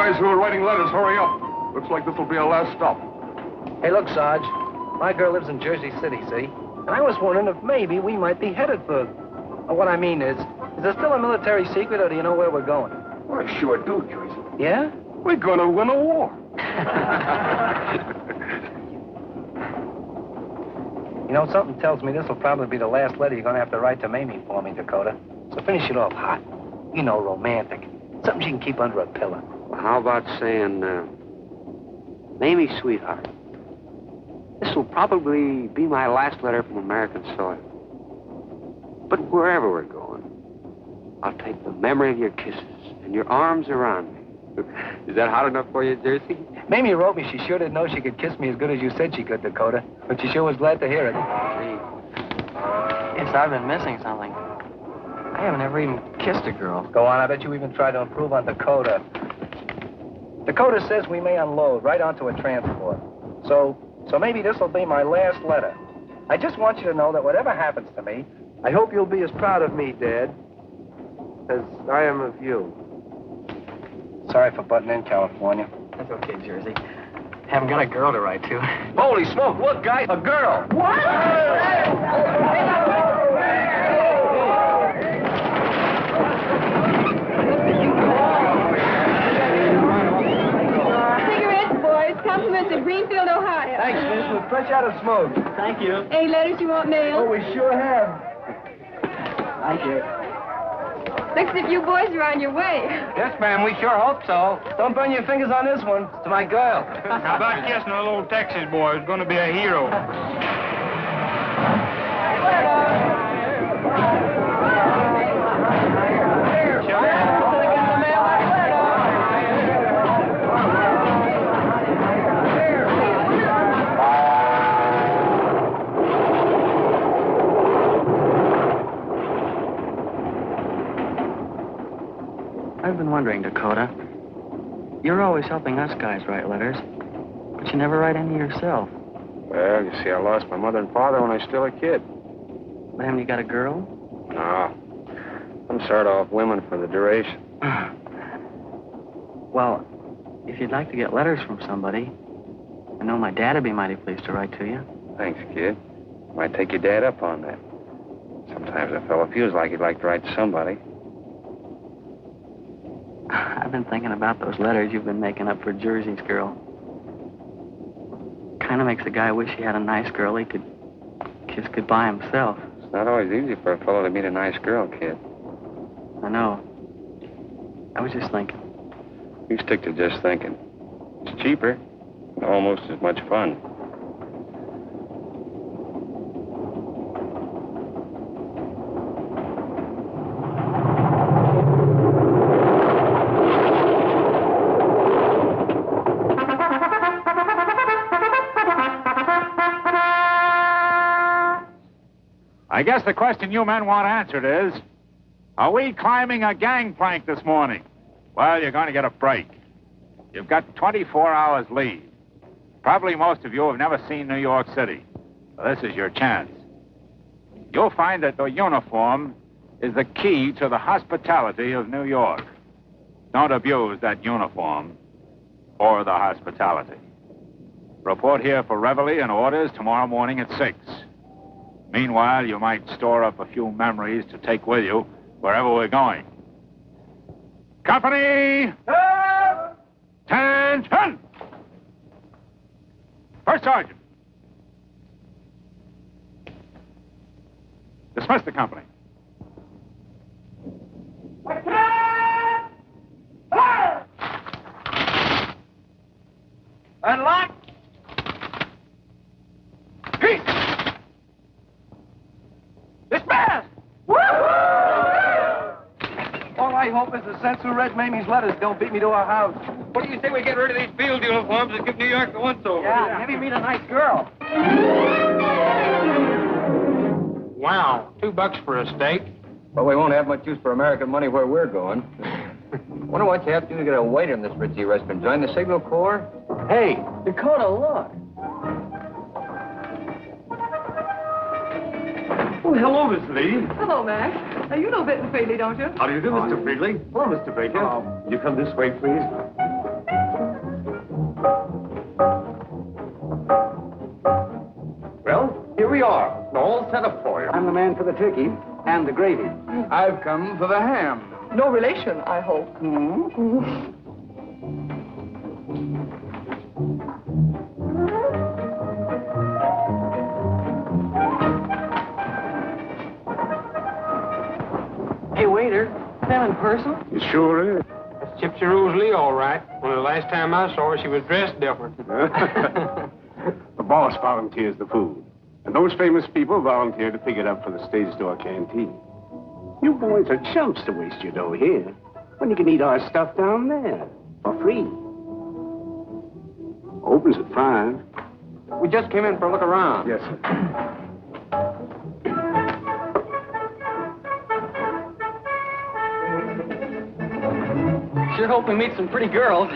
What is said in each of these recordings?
guys who are writing letters, hurry up. Looks like this will be our last stop. Hey, look, Sarge. My girl lives in Jersey City, see? And I was wondering if maybe we might be headed for... What I mean is there still a military secret, or do you know where we're going? Well, I sure do, Joyce. Yeah? We're gonna win a war. You know, something tells me this will probably be the last letter you're gonna have to write to Mamie for me, Dakota. So finish it off hot. You know, romantic. Something she can keep under a pillow. Well, how about saying, Mamie, sweetheart, this will probably be my last letter from American soil. But wherever we're going, I'll take the memory of your kisses and your arms around me. Is that hot enough for you, Jersey? Mamie wrote me she sure didn't know she could kiss me as good as you said she could, Dakota. But she sure was glad to hear it. Yes, I've been missing something. I haven't ever even kissed a girl. Go on, I bet you even tried to improve on Dakota. Dakota says we may unload right onto a transport. So maybe this will be my last letter. I just want you to know that whatever happens to me, I hope you'll be as proud of me, Dad, as I am of you. Sorry for butting in, California. That's okay, Jersey. Haven't got a girl to write to. Holy smoke, look, guy, a girl. What? Cigarettes, boys. Compliments of Greenfield, Ohio. Thanks, Miss. We're fresh out of smoke. Thank you. Any letters you want mailed? Oh, we sure have. Thank you. Looks as if you boys are on your way. Yes, ma'am, we sure hope so. Don't burn your fingers on this one. It's to my girl. How about kissing a little Texas boy who's going to be a hero? I've been wondering, Dakota. You're always helping us guys write letters, but you never write any yourself. Well, you see, I lost my mother and father when I was still a kid. But haven't you got a girl? No. I'm sort of off women for the duration. Well, if you'd like to get letters from somebody, I know my dad'd be mighty pleased to write to you. Thanks, kid. Might take your dad up on that. Sometimes a fellow feels like he'd like to write to somebody. I've been thinking about those letters you've been making up for Jersey's girl. Kind of makes a guy wish he had a nice girl he could kiss goodbye himself. It's not always easy for a fellow to meet a nice girl, kid. I know. I was just thinking. You stick to just thinking. It's cheaper and almost as much fun. I guess the question you men want answered is, are we climbing a gangplank this morning? Well, you're going to get a break. You've got 24 hours leave. Probably most of you have never seen New York City. So this is your chance. You'll find that the uniform is the key to the hospitality of New York. Don't abuse that uniform or the hospitality. Report here for reveille and orders tomorrow morning at 6. Meanwhile, you might store up a few memories to take with you wherever we're going. Company! Attention! First Sergeant. Dismiss the company. Unlock! Peace! Dismiss! All I hope is the censor who read Mamie's letters don't beat me to her house. What do you say we get rid of these field uniforms and give New York the once-over? Yeah, maybe meet a nice girl. Wow, $2 for a steak. But we won't have much use for American money where we're going. Wonder what you have to do to get a waiter in this ritzy restaurant. Join the Signal Corps? Hey, Dakota, look. Oh, hello, Miss Lee. Hello, Max. Now, you know Benton Freely, don't you? How do you do, Mr. Freely? Hello, Mr. Baker. You come this way, please. we are. All set up for you. I'm the man for the turkey and the gravy. I've come for the ham. No relation, I hope. Hey, waiter, them in person? It sure is. That's Gypsy Rose Lee, all right. When the last time I saw her, she was dressed different. The boss volunteers the food. And those famous people volunteer to pick it up for the Stage Door Canteen. You boys are chumps to waste your dough here, when you can eat our stuff down there for free. Opens at 5. We just came in for a look around. Yes, sir. Sure hope we meet some pretty girls.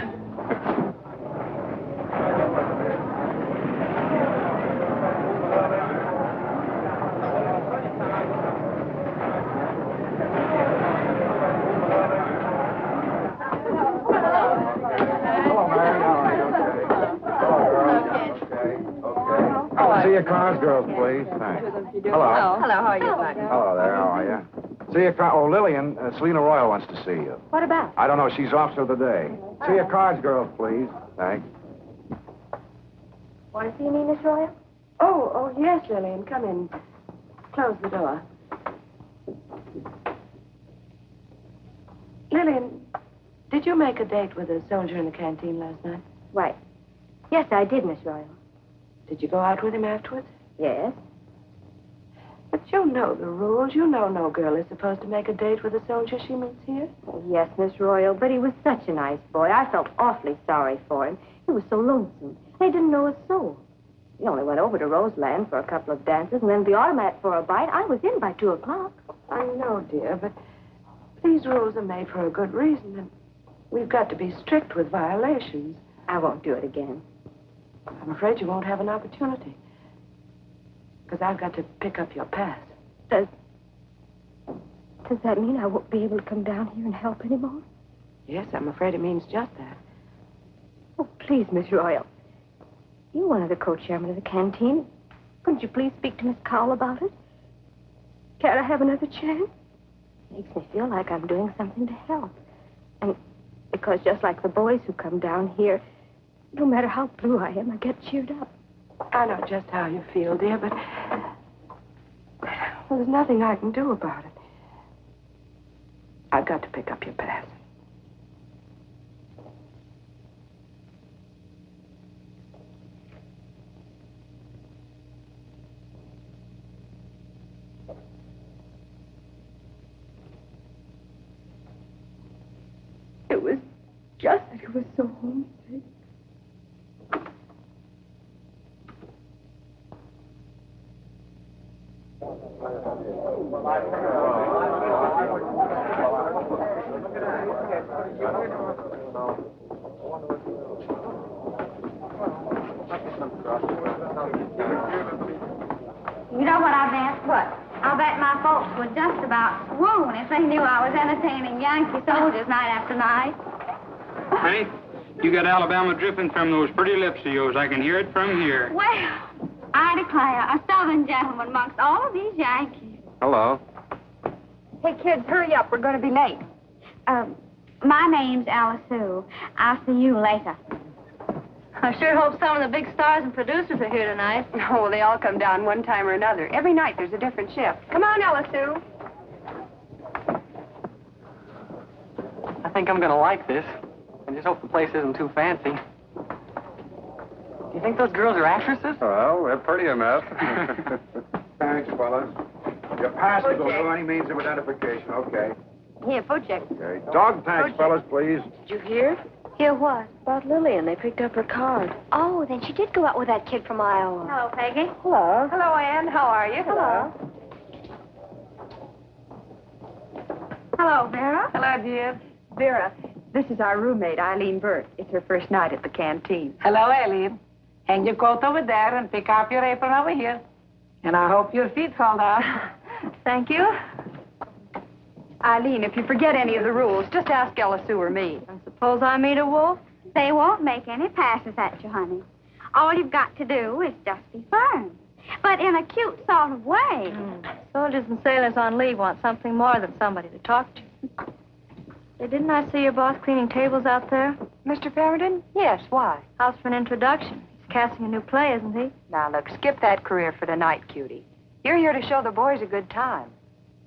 See your cars, girls, please. Thanks. Hello. Hello, how are you, Black? Hello there, how are you? See your car. Oh, Lillian, Selena Royal wants to see you. What about? I don't know, she's off till today. See your cards, girls, please. Thanks. Want to see me, Miss Royal? Oh, yes, Lillian. Come in. Close the door. Lillian, did you make a date with a soldier in the canteen last night? Why, yes, I did, Miss Royal. Did you go out with him afterwards? Yes? But you know the rules. You know no girl is supposed to make a date with a soldier she meets here. Oh, yes, Miss Royal, but he was such a nice boy. I felt awfully sorry for him. He was so lonesome. They didn't know his soul. He only went over to Roseland for a couple of dances and then the automat for a bite. I was in by 2 o'clock. I know, dear, but these rules are made for a good reason, and we've got to be strict with violations. I won't do it again. I'm afraid you won't have an opportunity. Because I've got to pick up your pass. Does that mean I won't be able to come down here and help anymore? Yes, I'm afraid it means just that. Oh, please, Miss Royal. You're one of the co-chairmen of the canteen. Couldn't you please speak to Miss Cowell about it? Can't I have another chance? Makes me feel like I'm doing something to help. And because just like the boys who come down here, no matter how blue I am, I get cheered up. I know just how you feel, dear, but well, there's nothing I can do about it. I've got to pick up your pass. It was just that he was so homesick. You know what I bet? What? I'll bet my folks would just about swoon if they knew I was entertaining Yankee soldiers night after night. Honey, you got Alabama dripping from those pretty lips of yours. I can hear it from here. Well, I declare, a southern gentleman amongst all of these Yankees. Hello. Hey, kids, hurry up. We're going to be late. My name's Alice Sue. I'll see you later. I sure hope some of the big stars and producers are here tonight. Oh, they all come down one time or another. Every night there's a different shift. Come on, Alice Sue. I think I'm gonna like this. I just hope the place isn't too fancy. Do you think those girls are actresses? Well, they're pretty enough. Thanks, fellas. Your pass to go through any means of identification, okay? Here, foot check. Okay. Dog tags, fellas, please. Did you hear? Hear what? About Lillian. They picked up her card. Oh, then she did go out with that kid from Iowa. Hello, Peggy. Hello. Hello, Ann. How are you? Hello. Hello, Vera. Hello, dear. Vera, this is our roommate, Eileen Burt. It's her first night at the canteen. Hello, Eileen. Hang your coat over there and pick up your apron over here. And I hope your feet fall down. Thank you. Eileen, if you forget any of the rules, just ask Ella Sue or me. I suppose I meet a wolf? They won't make any passes at you, honey. All you've got to do is just be firm. but in a cute sort of way. Soldiers and sailors on leave want something more than somebody to talk to. Hey, didn't I see your boss cleaning tables out there? Mr. Pemberton? Yes, why? How's for an introduction? He's casting a new play, isn't he? Now, look, skip that career for tonight, cutie. You're here to show the boys a good time.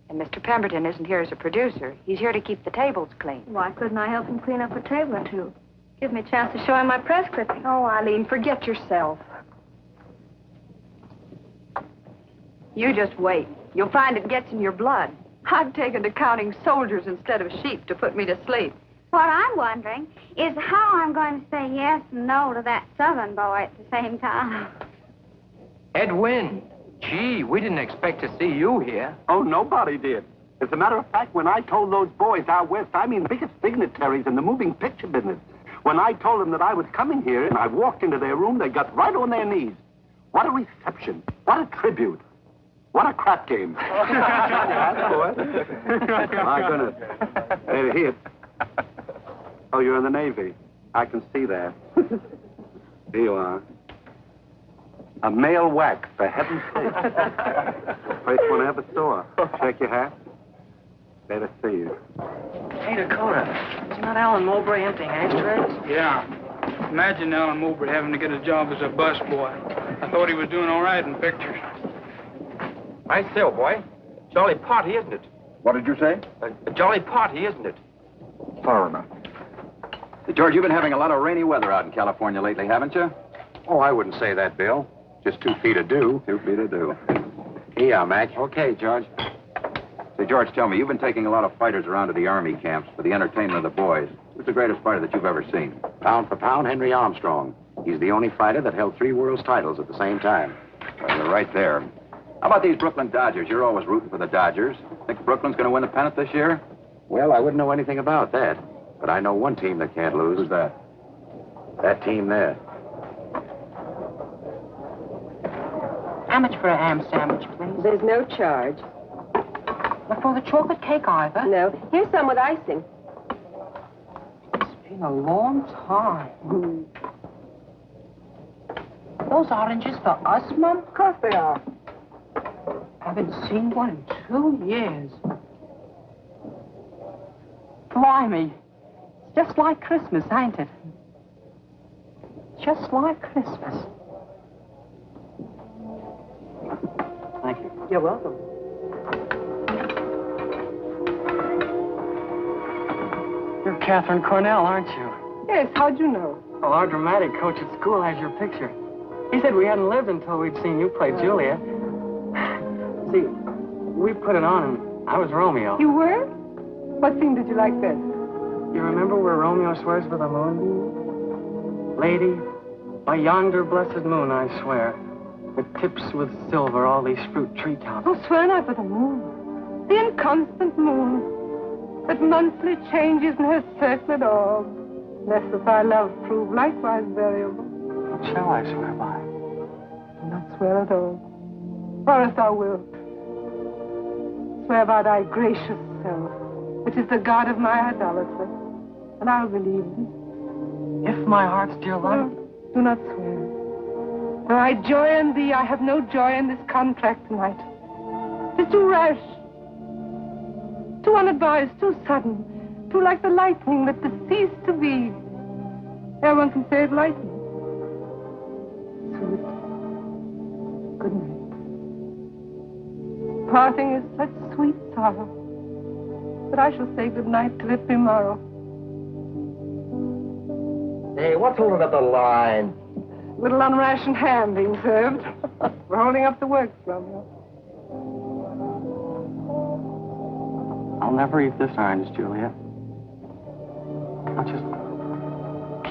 And Mr. Pemberton isn't here as a producer. He's here to keep the tables clean. Why couldn't I help him clean up a table or two? Give me a chance to show him my press clipping. Oh, Eileen, forget yourself. You just wait. You'll find it gets in your blood. I've taken to counting soldiers instead of sheep to put me to sleep. What I'm wondering is how I'm going to say yes and no to that Southern boy at the same time. Edwin, gee, we didn't expect to see you here. Oh, nobody did. As a matter of fact, when I told those boys out west, I mean the biggest dignitaries in the moving picture business, when I told them that I was coming here and I walked into their room, they got right on their knees. What a reception. What a tribute. What a crap game. That's boy. My goodness. They're here. Oh, you're in the Navy. I can see that. Here you are. A male whack, for heaven's sake. First one I ever saw. Shake your hat. Better see you. Hey, Dakota, isn't that Alan Mowbray emptying ashtrays? Yeah. Imagine Alan Mowbray having to get a job as a busboy. I thought he was doing all right in pictures. Nice sail, boy. Jolly party, isn't it? What did you say? A jolly party, isn't it? Foreigner. George, you've been having a lot of rainy weather out in California lately, haven't you? Oh, I wouldn't say that, Bill. Just 2 feet of dew. 2 feet of dew. Yeah, Mac. Okay, George. Say, George, tell me, you've been taking a lot of fighters around to the Army camps for the entertainment of the boys. Who's the greatest fighter that you've ever seen? Pound for pound, Henry Armstrong. He's the only fighter that held 3 world's titles at the same time. Well, you're right there. How about these Brooklyn Dodgers? You're always rooting for the Dodgers. Think Brooklyn's going to win the pennant this year? Well, I wouldn't know anything about that. But I know one team that can't lose. Who's that? That team there. How much for a ham sandwich, please? There's no charge. For the chocolate cake either? No. Here's some with icing. It's been a long time. Those oranges for us, Mom? Of course they are. Haven't seen one in 2 years. Blimey. It's just like Christmas, ain't it? Just like Christmas. Thank you. You're welcome. You're Catherine Cornell, aren't you? Yes, how'd you know? Well, our dramatic coach at school has your picture. He said we hadn't lived until we'd seen you play Julia. See, we put it on and I was Romeo. You were? What scene did you like best? You remember where Romeo swears by the moonbeam? Lady, by yonder blessed moon, I swear, that tips with silver all these fruit treetops. Oh, swear not by the moon. The inconstant moon, that monthly changes in her circlet orb, lest if thy love prove likewise variable. What shall I swear by? Do not swear at all. Or if thou wilt, swear by thy gracious self, which is the God of my idolatry, and I'll believe thee. If my heart's dear love... Do not swear. Though I joy in thee, I have no joy in this contract tonight. It's too rash, too unadvised, too sudden, too like the lightning that deceased to be. Ere one can say it lightning. Sweet. Good night. Parting is such sweet sorrow that I shall say good night till it be morrow. Hey, what's holding up the line? Little unrationed ham being served. We're holding up the works, Romeo. I'll never eat this orange, Julia. I'll just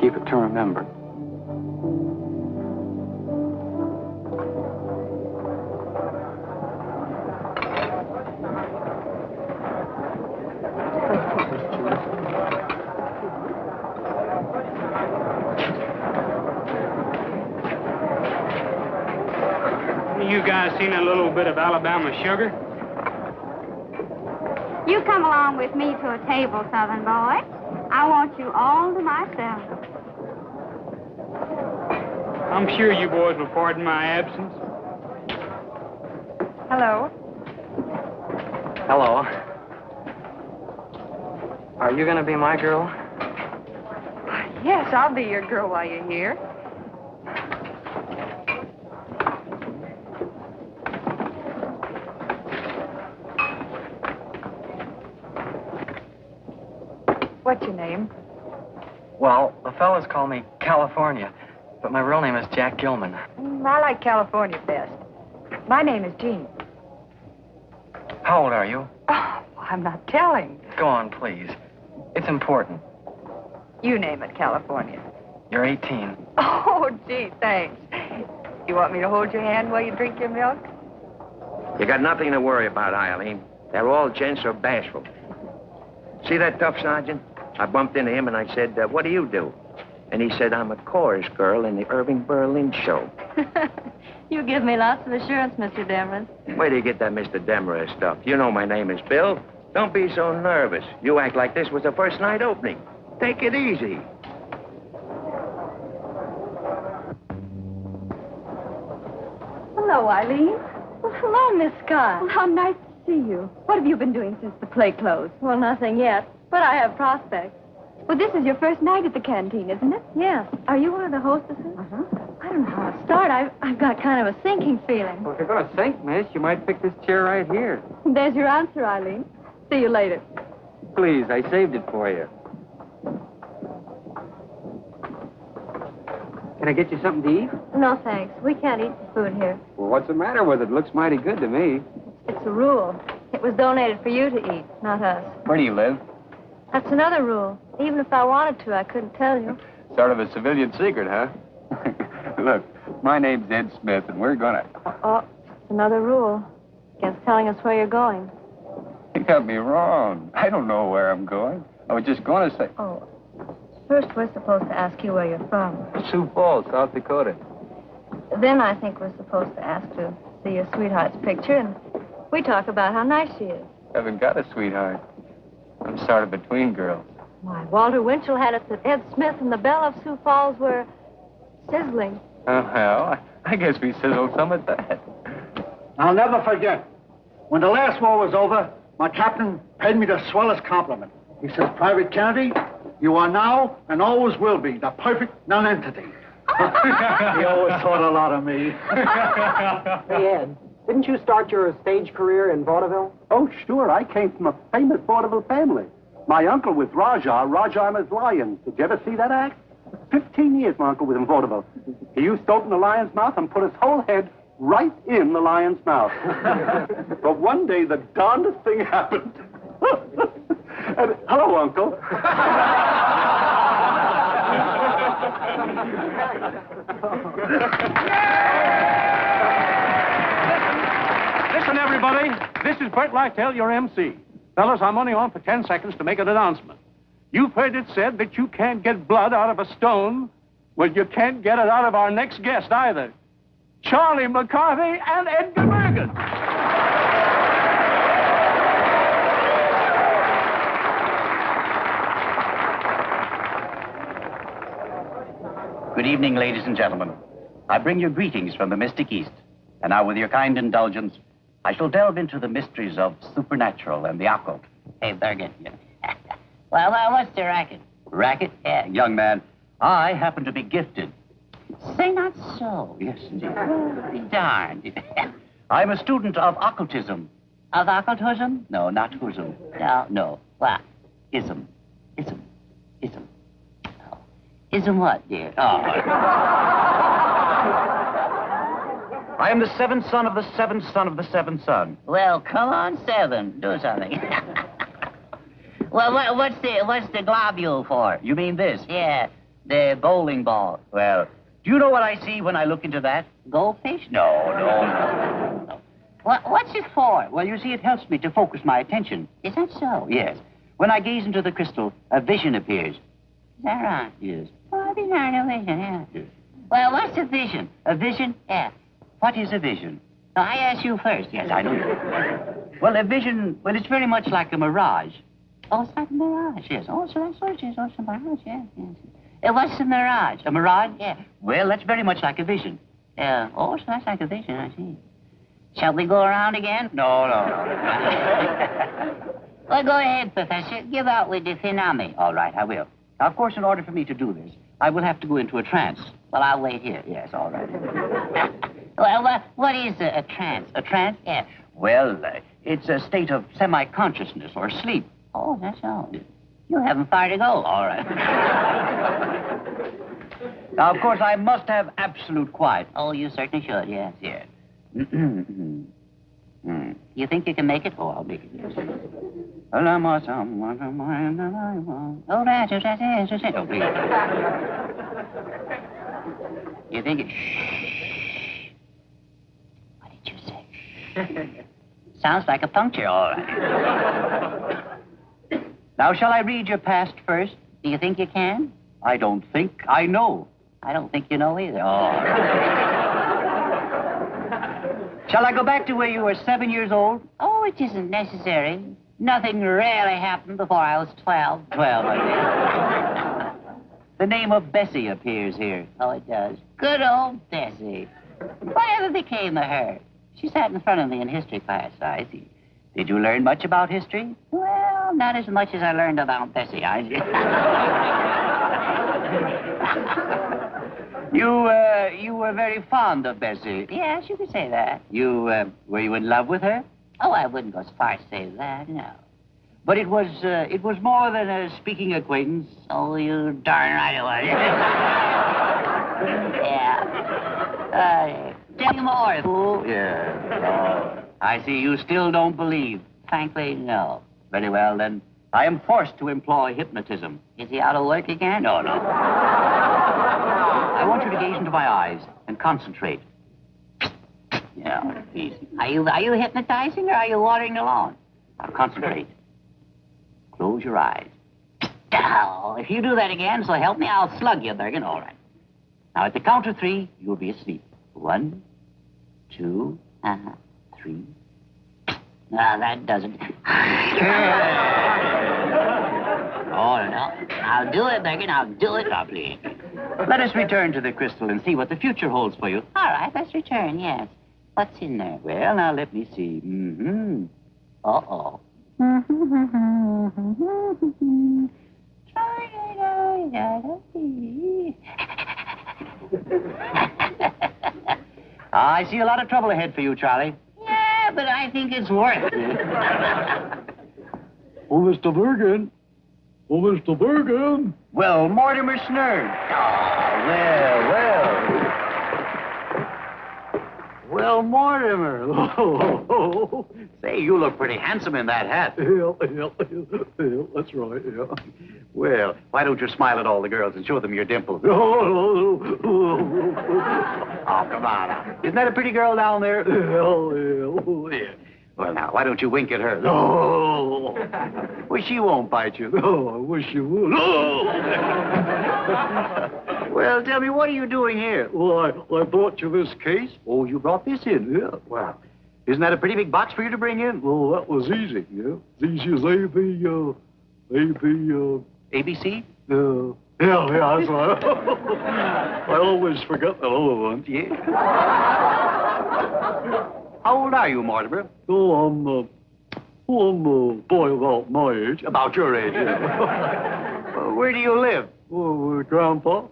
keep it to remember. You guys seen a little bit of Alabama sugar? You come along with me to a table, Southern boy. I want you all to myself. I'm sure you boys will pardon my absence. Hello. Hello. Are you going to be my girl? Yes, I'll be your girl while you're here. What's your name? Well, the fellas call me California, but my real name is Jack Gilman. I like California best. My name is Jean. How old are you? Oh, I'm not telling. Go on, please. It's important. You name it, California. You're 18. Oh, gee, thanks. You want me to hold your hand while you drink your milk? You got nothing to worry about, Eileen. They're all gents or bashful. See that tough sergeant? I bumped into him and I said, what do you do? And he said, I'm a chorus girl in the Irving Berlin show. You give me lots of assurance, Mr. Delmer. Where do you get that Mr. Delmer stuff? You know my name is Bill. Don't be so nervous. You act like this was the first night opening. Take it easy. Hello, Eileen. Well, hello, Miss Scott. Well, how nice to see you. What have you been doing since the play closed? Well, nothing yet, but I have prospects. Well, this is your first night at the canteen, isn't it? Yes. Are you one of the hostesses? Uh-huh. I don't know how to start. I've got kind of a sinking feeling. Well, if you're going to sink, miss, you might pick this chair right here. There's your answer, Eileen. See you later. Please, I saved it for you. Can I get you something to eat? No, thanks. We can't eat the food here. Well, what's the matter with it? Looks mighty good to me. It's a rule. It was donated for you to eat, not us. Where do you live? That's another rule. Even if I wanted to, I couldn't tell you. Sort of a civilian secret, huh? Look, my name's Ed Smith, and we're gonna... Oh, it's another rule. Against telling us where you're going. You got me wrong. I don't know where I'm going. I was just going to say... Oh, first we're supposed to ask you where you're from. Sioux Falls, South Dakota. Then I think we're supposed to ask to see your sweetheart's picture, and we talk about how nice she is. Haven't got a sweetheart. I'm sort of between girls. Why, Walter Winchell had it that Ed Smith and the Belle of Sioux Falls were sizzling. Oh, well, I guess we sizzled some at that. I'll never forget. When the last war was over, my captain paid me the swellest compliment. He says, Private Kennedy, you are now and always will be the perfect nonentity. He always thought a lot of me. Hey, Ed, didn't you start your stage career in Vaudeville? Oh, sure. I came from a famous vaudeville family. My uncle was Raja and his Lions. Did you ever see that act? 15 years my uncle was in vaudeville. He used to open the lion's mouth and put his whole head right in the lion's mouth. But one day, the darndest thing happened. And, hello, Uncle. Listen, everybody. This is Bert Lytell, your MC. Fellas, I'm only on for 10 seconds to make an announcement. You've heard it said that you can't get blood out of a stone. Well, you can't get it out of our next guest either. Charlie McCarthy and Edgar Bergen. Good evening, ladies and gentlemen. I bring you greetings from the mystic East. And now, with your kind indulgence, I shall delve into the mysteries of supernatural and the occult. Hey, Bergen. Well, what's the racket? Racket? Yeah. Young man, I happen to be gifted. Say not so. Yes, indeed. Well, be darned. I'm a student of occultism. Of occultism? No, not whoism. No. What? Ism. Oh. Ism what, dear? Oh. I am the seventh son of the seventh son of the seventh son. Well, come on, seven. Do something. Well, what's the globule for? You mean this? Yeah, the bowling ball. Well, do you know what I see when I look into that? Goldfish? No. What's it for? Well, you see, it helps me to focus my attention. Is that so? Yes. When I gaze into the crystal, a vision appears. Is that right? Yes. Oh, these aren't a vision, yeah. Yes. Well, what's a vision? A vision? Yeah. What is a vision? No, I asked you first. Yes, I know. Well, a vision, it's very much like a mirage. Oh, it's like a mirage. Yes. Oh, so that's what it is. Oh, it's a mirage, yes. What's a mirage? A mirage? Yeah. Well, that's very much like a vision. Yeah. Oh, so that's like a vision, I see. Shall we go around again? No. Well, go ahead, Professor. Give out with the tsunami. All right, I will. Now, of course, in order for me to do this, I will have to go into a trance. Well, I'll wait here. Yes, all right. Well, what is a trance? A trance? Yes. Well, it's a state of semi-consciousness or sleep. Oh, that's all. You haven't far to go. All right. Now, of course, I must have absolute quiet. Oh, you certainly should, yes. Yes. You think you can make it? Oh, I'll make it. Yes. Oh, that's it. Oh, please. You think it... Shh. What did you say? Sounds like a puncture, all right. Now, shall I read your past first? Do you think you can? I don't think. I know. I don't think you know either. Oh. Shall I go back to where you were 7 years old? Oh, it isn't necessary. Nothing really happened before I was 12. 12, I think. The name of Bessie appears here. Oh, it does. Good old Bessie. Whatever became of her? She sat in front of me in history class, I see. Did you learn much about history? Well, not as much as I learned about Bessie. You were very fond of Bessie. Yes, you could say that. Were you in love with her? Oh, I wouldn't go as far as to say that, no. But it was more than a speaking acquaintance. Oh, you darn right it was. Yeah. Tell me more, fool. Yeah. Oh, I see you still don't believe. Frankly, no. Very well, then. I am forced to employ hypnotism. Is he out of work again? No. I want you to gaze into my eyes and concentrate. Yeah, easy. Are you hypnotizing or are you watering the lawn? Now, concentrate. Close your eyes. Oh, if you do that again, so help me, I'll slug you, Bergen. All right. Now, at the count of 3, you'll be asleep. 1, 2, 3. No, that doesn't. Oh, no. I'll do it, Bergen. I'll do it properly. Let us return to the crystal and see what the future holds for you. All right, let's return, yes. What's in there? Well, now, let me see. Uh-oh. I see a lot of trouble ahead for you, Charlie. Yeah, but I think it's worth it. Oh, Mr. Bergen. Oh, Mr. Bergen. Well, Mortimer Snurd. Well, Mortimer. Say, you look pretty handsome in that hat. Yeah, that's right, yeah. Well, why don't you smile at all the girls and show them your dimples? Oh, come on. Isn't that a pretty girl down there? Yeah. Well, now, why don't you wink at her? Oh. Well, she won't bite you. Oh, I wish you would. Oh. Well, tell me, what are you doing here? Well, I brought you this case. Oh, you brought this in? Yeah. Well, isn't that a pretty big box for you to bring in? Well, that was easy, yeah. It's easy as ABC? Yeah, that's right. I always forget the other one. Yeah. How old are you, Mortimer? Oh, I'm a boy about my age. About your age, yeah. Well, where do you live? Oh, with Grandpa.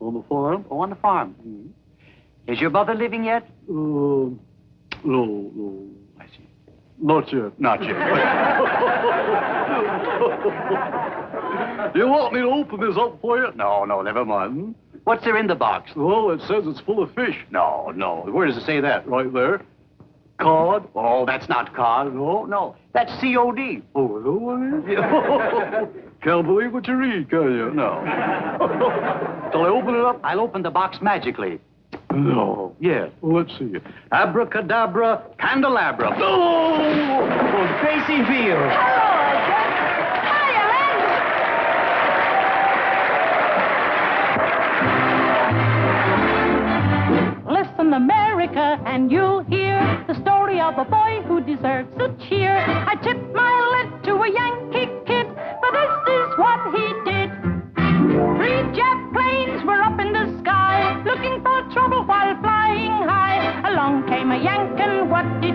On the farm. Oh, on the farm. Mm-hmm. Is your mother living yet? No. I see. Not yet. Not yet. You want me to open this up for you? No, never mind. What's there in the box? Well, it says it's full of fish. No. Where does it say that? Right there. Cod. Oh, that's not cod. No. That's COD. Oh, no one is? Can't believe what you read, can you? No. Shall I open it up? I'll open the box magically. No. Yes. Well, let's see. Abracadabra, candelabra. Oh! Gracie Field. Listen, America, and you'll hear the story of a boy who deserves a cheer. I tipped my lid to a Yankee kid, but this is what he did. 3 jet planes were up in the sky, looking for trouble while flying high. Along came a Yank, and what did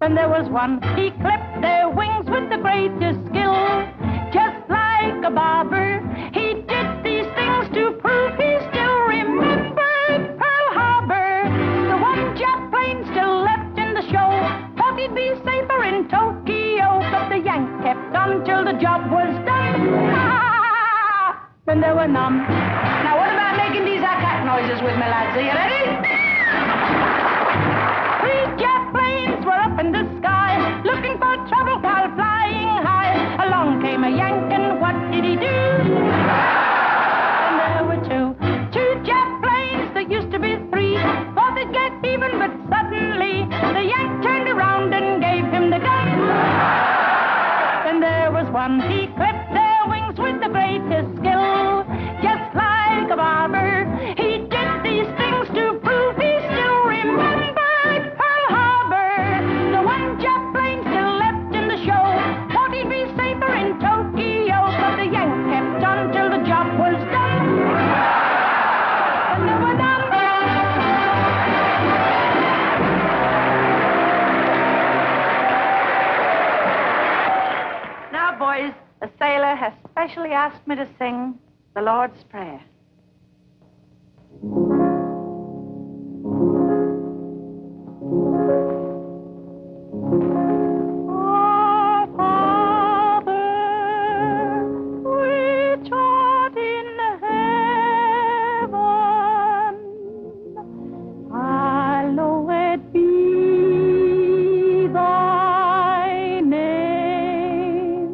Then there was one, he clipped their wings with the greatest skill. Just like a barber, he did these things to prove he still remembered Pearl Harbor. The one jet plane still left in the show, thought he'd be safer in Tokyo, but the Yank kept on till the job was done. Then there were none. Now, what about making these cat noises with me, lads? Are you ready? 3 jet planes were up in the sky, looking for trouble while flying high. Along came a Yank, and what did he do? And there were 2 jet planes that used to be 3. Thought they'd get even, but suddenly the Yank turned around and gave him the gun. Then there was one, he clipped their wings with the greatest skill. Just like a barber, he did these things to prove he still remembered Pearl Harbor. The one jet plane still left in the show, thought he'd be safer in Tokyo, but the Yank kept on till the job was done. And there were none. Now, boys, the sailor has specially asked me to sing the Lord's Prayer. Our Father, which art in heaven, hallowed be thy name.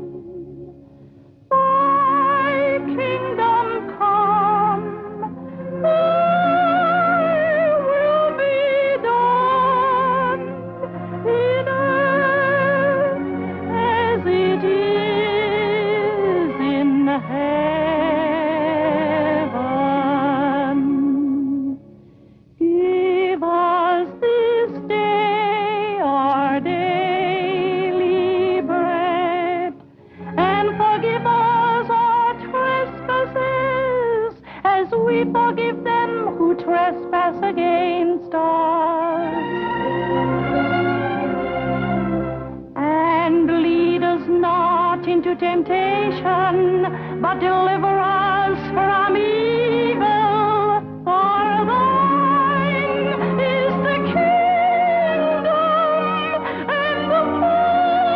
Thy kingdom come, thy will be done in earth as it is in heaven. Give us this day our daily bread, and forgive us our trespasses, as we forgive them who trespass against us. And lead us not into temptation, but deliver us from evil. For thine is the kingdom and the power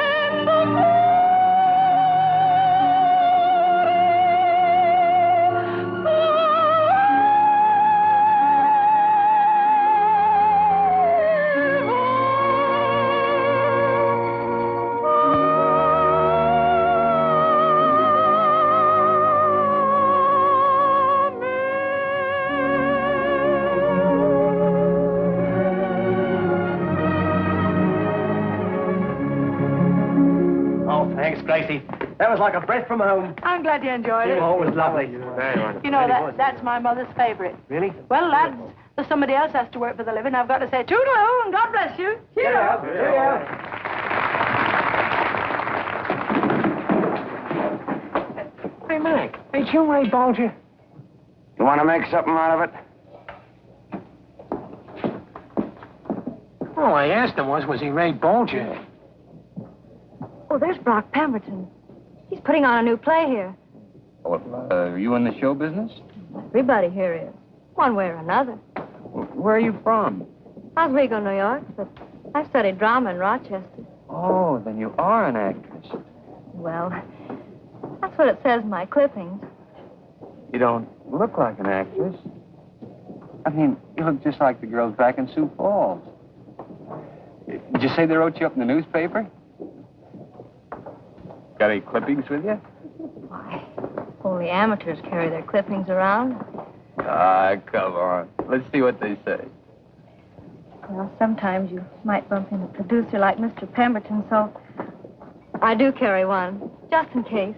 and the Oh, thanks, Gracie. That was like a breath from home. I'm glad you enjoyed it. Oh, it was lovely. You know, that's my mother's favorite. Really? Well, lads, there's somebody else has to work for the living. I've got to say toodaloo and God bless you. Cheerio. Cheerio. Hey, Mac, ain't you Ray Bolger? You want to make something out of it? All I asked him was he Ray Bolger? Oh, there's Brock Pemberton. He's putting on a new play here. Well, are you in the show business? Everybody here is, one way or another. Where are you from? Oswego, New York, but I studied drama in Rochester. Oh, then you are an actress. Well, that's what it says in my clippings. You don't look like an actress. I mean, you look just like the girls back in Sioux Falls. Did you say they wrote you up in the newspaper? Got any clippings with you? Why, only amateurs carry their clippings around. Ah, come on. Let's see what they say. Well, sometimes you might bump into a producer like Mr. Pemberton, so I do carry one, just in case.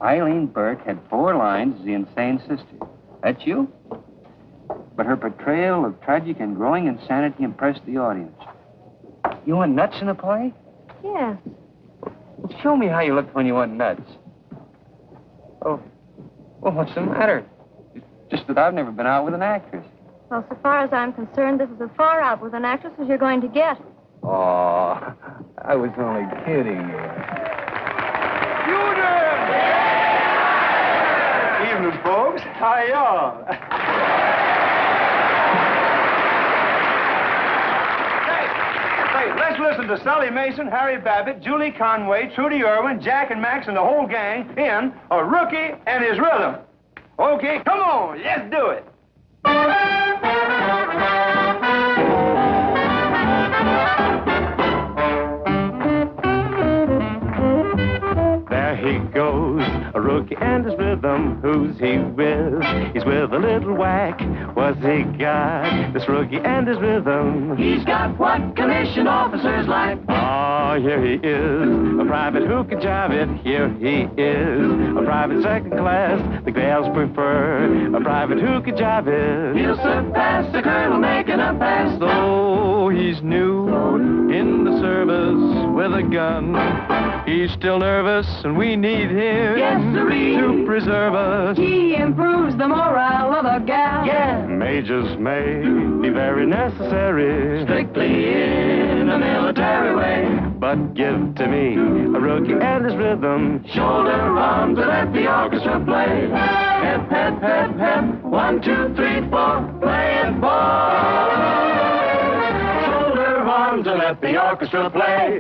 Eileen Burke had 4 lines as the insane sister. That's you? But her portrayal of tragic and growing insanity impressed the audience. You went nuts in the play? Yes. Well, show me how you looked when you went nuts. Oh, well, what's the matter? It's just that I've never been out with an actress. Well, so far as I'm concerned, this is as far out with an actress as you're going to get. Oh, I was only kidding you. Evening, folks. How y'all? Hey, let's listen to Sully Mason, Harry Babbitt, Julie Conway, Trudy Irwin, Jack and Max, and the whole gang in A Rookie and His Rhythm. Okay, come on, let's do it. There he goes, a rookie and his rhythm. Who's he with? He's with a little whack. What's he got? This rookie and his rhythm. He's got what commissioned officers like. Oh, here he is, a private who can jive it. Here he is, a private second class. The gals prefer a private who can jive it. He'll surpass the colonel making a pass. Though he's new in the service with a gun, he's still nervous and we need him to preserve us. He improves the morale of a gal. Yeah. Majors may be very necessary, Strictly in a military way. but give to me a rookie and his rhythm. Shoulder arms and let the orchestra play. Hep, hep, hep, hep. 1, 2, 3, 4. Play it, boys. Shoulder arms and let the orchestra play.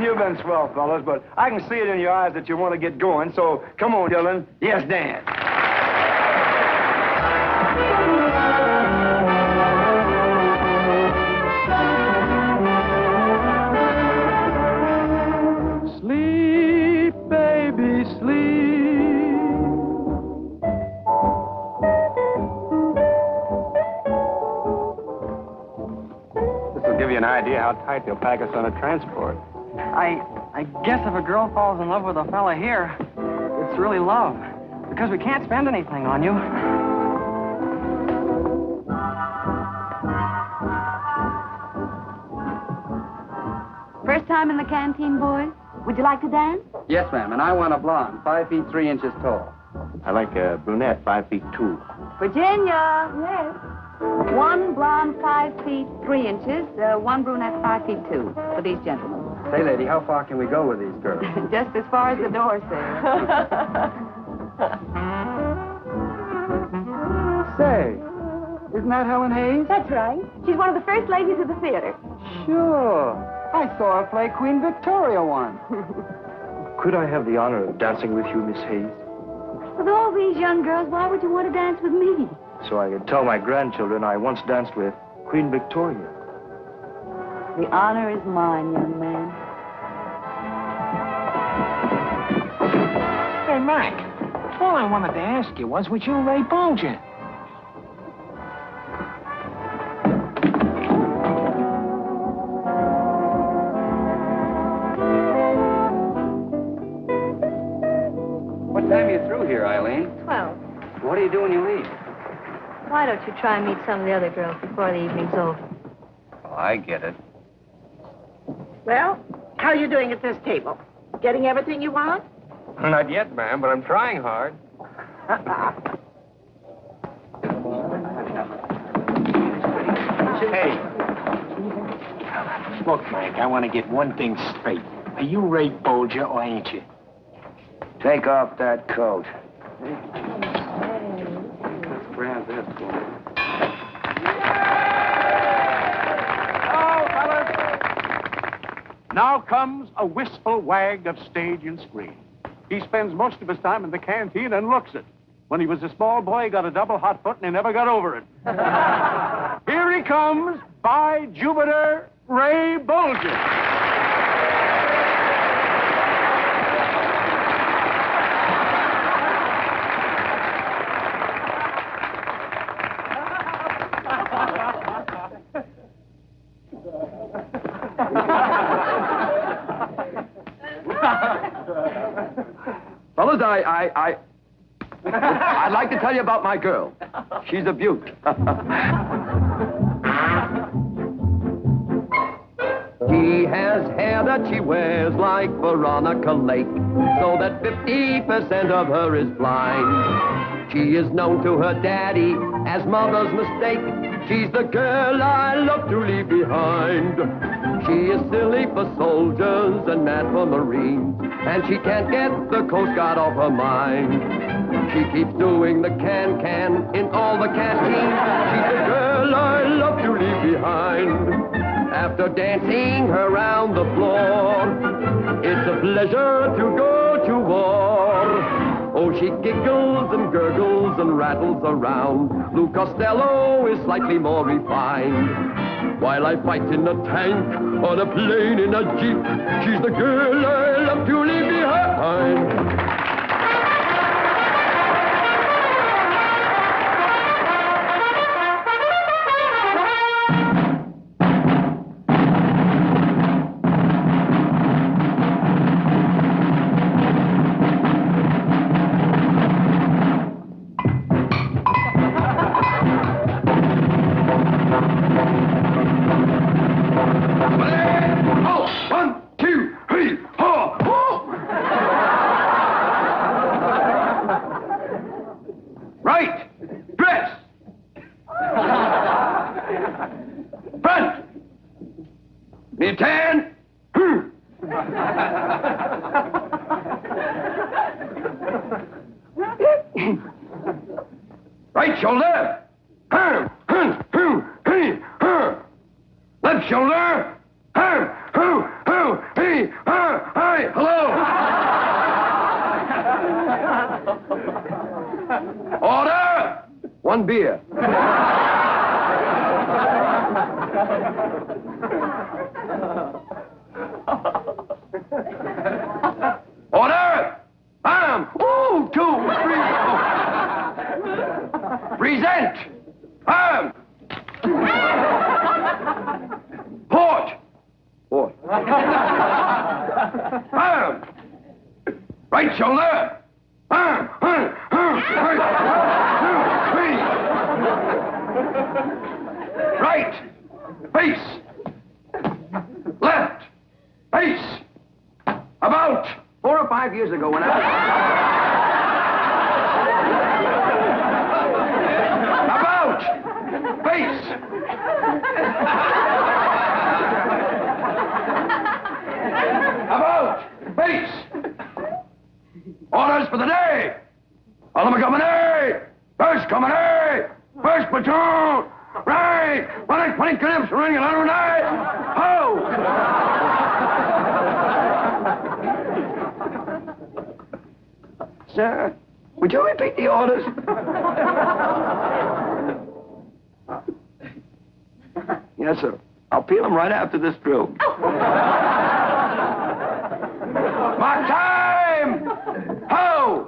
You've been swell, fellas, but I can see it in your eyes that you want to get going, so come on, Dylan. Yes, Dan. Sleep, baby, sleep. This will give you an idea how tight they'll pack us on a transport. I guess if a girl falls in love with a fella here, it's really love. Because we can't spend anything on you. First time in the canteen, boys? Would you like to dance? Yes, ma'am, and I want a blonde, 5 feet 3 inches tall. I like a brunette, 5 feet 2. Virginia. Yes. 1 blonde, 5 feet 3 inches. 1 brunette, 5 feet 2 for these gentlemen. Say, lady, how far can we go with these girls? Just as far as the door says. Say, isn't that Helen Hayes? That's right. She's one of the first ladies of the theater. Sure. I saw her play Queen Victoria once. Could I have the honor of dancing with you, Miss Hayes? With all these young girls, why would you want to dance with me? So I could tell my grandchildren I once danced with Queen Victoria. The honor is mine, young man. Hey, Mac, all I wanted to ask you was you Ray Bolger? What time are you through here, Eileen? 12. What do you do when you leave? Why don't you try and meet some of the other girls before the evening's over? Oh, I get it. Well, how are you doing at this table? Getting everything you want? Not yet, ma'am, but I'm trying hard. Hey. Look, Mike, I want to get one thing straight. Are you Ray Bolger or ain't you? Take off that coat. Let's grab that for Now comes a wistful wag of stage and screen. He spends most of his time in the canteen and looks it. When he was a small boy, he got a double hot foot and he never got over it. Here he comes, by Jupiter, Ray Bolger. Fellas, I'd like to tell you about my girl. She's a beaut. She has hair that she wears like Veronica Lake, so that 50% of her is blind. She is known to her daddy as mother's mistake. She's the girl I love to leave behind. She is silly for soldiers and mad for Marines, and she can't get the Coast Guard off her mind. She keeps doing the can-can in all the canteens. She's the girl I love to leave behind. After dancing around the floor, it's a pleasure to go to war. Oh, she giggles and gurgles and rattles around. Lou Costello is slightly more refined. While I fight in a tank, on a plane, in a jeep, she's the girl I love to leave behind. Right shoulder. Left shoulder. Hello. Order. One beer. Order. 1, 2, 3, 4. Present. Port. Right shoulder. Right. Face. Left. Face. About 4 or 5 years ago when About. Face. About. Face. Orders for the day. All company. First company. First platoon. Right. 20 clips running a lot of night. Ho! Sir, would you repeat the orders? Yes, sir. I'll peel them right after this drill. Mark time! Ho!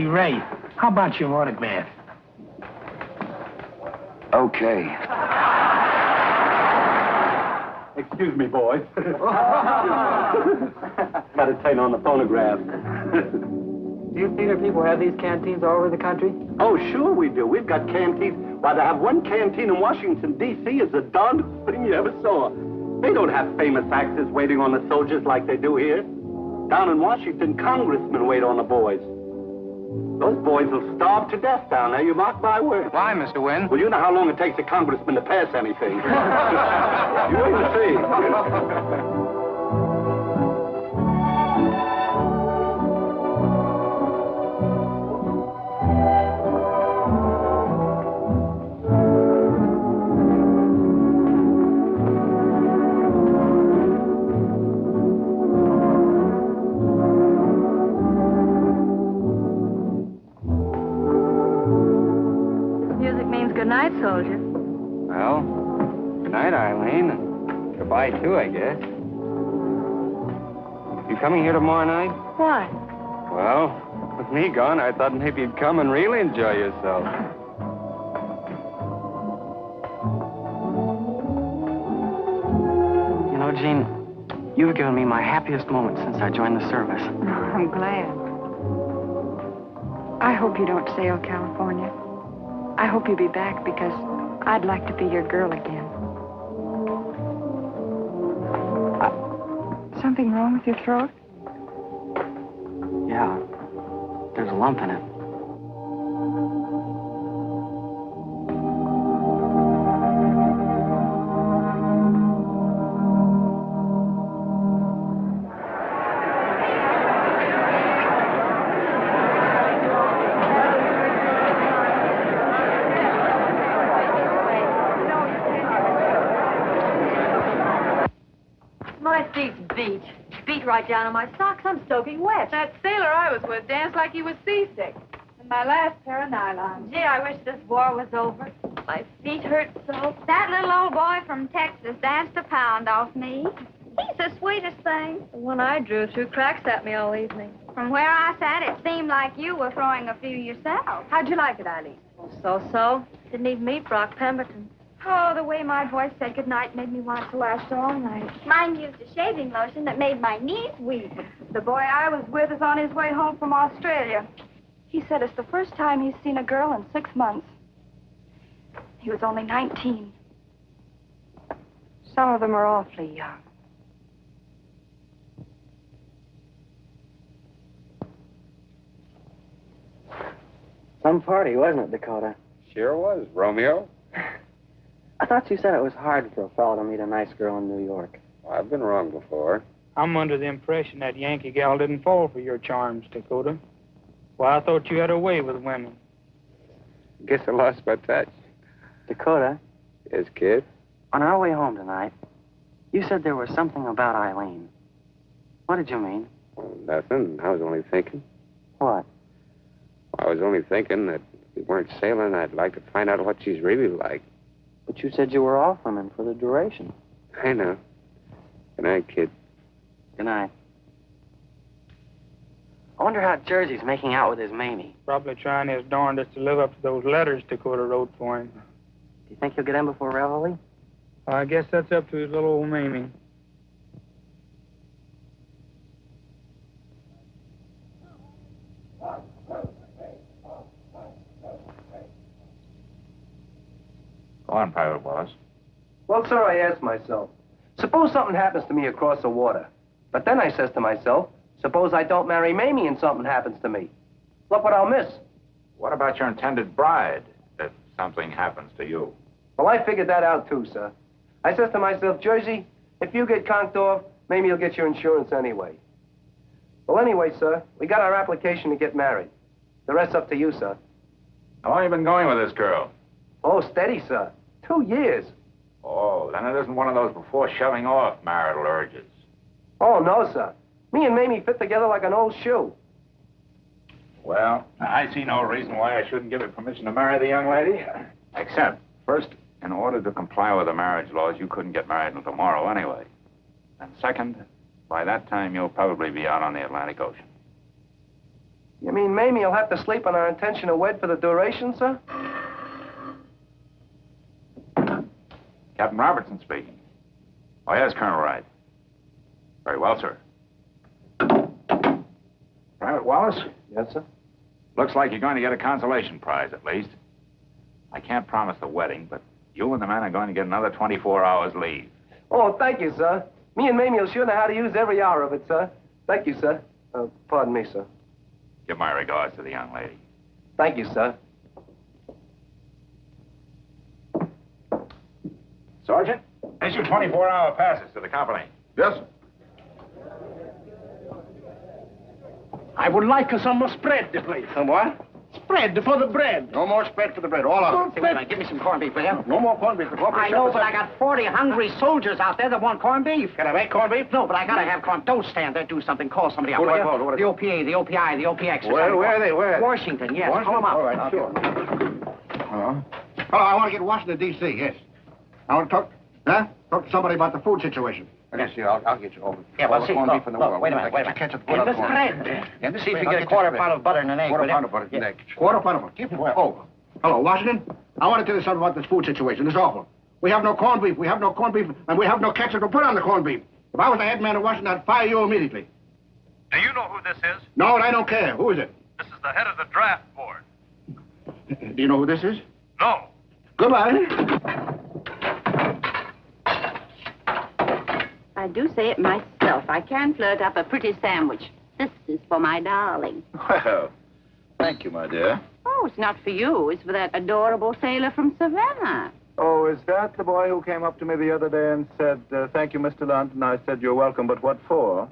Ray, how about your autograph? Okay. Excuse me, boys. Gotta turn on the phonograph. Do you theater people have these canteens all over the country? Oh, sure we do. We've got canteens. Why, to have one canteen in Washington, D.C. is the darndest thing you ever saw. They don't have famous actors waiting on the soldiers like they do here. Down in Washington, congressmen wait on the boys. Those boys will starve to death down there, you mark my word. Why, Mr. Wynn? Well, you know how long it takes a congressman to pass anything. You wait and see. Good night, soldier. Well, good night, Eileen. And goodbye, too, I guess. You coming here tomorrow night? Why? Well, with me gone, I thought maybe you'd come and really enjoy yourself. You know, Jean, you've given me my happiest moment since I joined the service. I'm glad. I hope you don't sail California. I hope you'll be back because I'd like to be your girl again. Something wrong with your throat? Yeah, there's a lump in it. Beat right down on my socks. I'm soaking wet. That sailor I was with danced like he was seasick. And my last pair of nylons. Gee, I wish this war was over. My feet hurt so. That little old boy from Texas danced a pound off me. He's the sweetest thing. The one I drew threw cracks at me all evening. From where I sat, it seemed like you were throwing a few yourself. How'd you like it, Eileen? So-so. Didn't even meet Brock Pemberton. Oh, the way my voice said goodnight made me want to last all night. Mine used a shaving lotion that made my knees weak. The boy I was with is on his way home from Australia. He said it's the first time he's seen a girl in 6 months. He was only 19. Some of them are awfully young. Some party, wasn't it, Dakota? Sure was. Romeo? I thought you said it was hard for a fellow to meet a nice girl in New York. Well, I've been wrong before. I'm under the impression that Yankee gal didn't fall for your charms, Dakota. Well, I thought you had a way with women. Guess I lost my touch. Dakota? Yes, kid? On our way home tonight, you said there was something about Eileen. What did you mean? Well, nothing. I was only thinking. What? I was only thinking that if we weren't sailing, I'd like to find out what she's really like. But you said you were off from him for the duration. I know. Good night, kid. Good night. I wonder how Jersey's making out with his Mamie. Probably trying his darndest to live up to those letters Dakota wrote for him. Do you think he'll get in before Reveille? I guess that's up to his little old Mamie. Go on, Private Wallace. Well, sir, I asked myself, suppose something happens to me across the water. But then I says to myself, suppose I don't marry Mamie and something happens to me. Look what I'll miss. What about your intended bride, if something happens to you? Well, I figured that out too, sir. I says to myself, Jersey, if you get conked off, maybe you'll get your insurance anyway. Well, anyway, sir, we got our application to get married. The rest's up to you, sir. How long have you been going with this girl? Oh, steady, sir. 2 years. Oh, then it isn't one of those before shoving off marital urges. Oh, no, sir. Me and Mamie fit together like an old shoe. Well, I see no reason why I shouldn't give her permission to marry the young lady. Except, first, in order to comply with the marriage laws, you couldn't get married until tomorrow anyway. And second, by that time, you'll probably be out on the Atlantic Ocean. You mean Mamie will have to sleep on our intention of wed for the duration, sir? Captain Robertson speaking. Oh, yes, Colonel Wright. Very well, sir. Private Wallace? Yes, sir. Looks like you're going to get a consolation prize, at least. I can't promise the wedding, but you and the men are going to get another 24 hours leave. Oh, thank you, sir. Me and Mamie will sure know how to use every hour of it, sir. Thank you, sir. Pardon me, sir. Give my regards to the young lady. Thank you, sir. Sergeant, issue 24-hour passes to the company. Yes, sir. I would like some spread, please. Some what? Spread for the bread. No more spread for the bread, all of it. Give me some corned beef, will you? No more corned beef. I know, but I got 40 hungry soldiers out there that want corned beef. Can I make corned beef? No, but I gotta have corned. Don't stand there. Do something. Call somebody up. Who do I will call? you? Who do The I OPA, the OPI, the OPX. Where are they? Where? Washington, yes. Washington? Call them up. All right, sure. Hello? Hello, I want to get Washington, D.C., yes. I want to talk to somebody about the food situation. Yes, I'll get you over. Yeah, well, see, corned beef in the world. wait a minute. Catch it. In the spread. See if you get a quarter pound of butter and an egg. Quarter pound of butter and an egg. Quarter pound of butter. Keep it well. Oh, hello, Washington. I want to tell you something about this food situation. It's awful. We have no corned beef. We have no corned beef, and we have no ketchup to put on the corned beef. If I was the head man of Washington, I'd fire you immediately. Do you know who this is? No, and I don't care. Who is it? This is the head of the draft board. Do you know who this is? No. Goodbye. I do say it myself. I can flirt up a pretty sandwich. This is for my darling. Well, thank you, my dear. Oh, it's not for you. It's for that adorable sailor from Savannah. Oh, is that the boy who came up to me the other day and said, thank you, Mr. Lunt? And I said, you're welcome, but what for?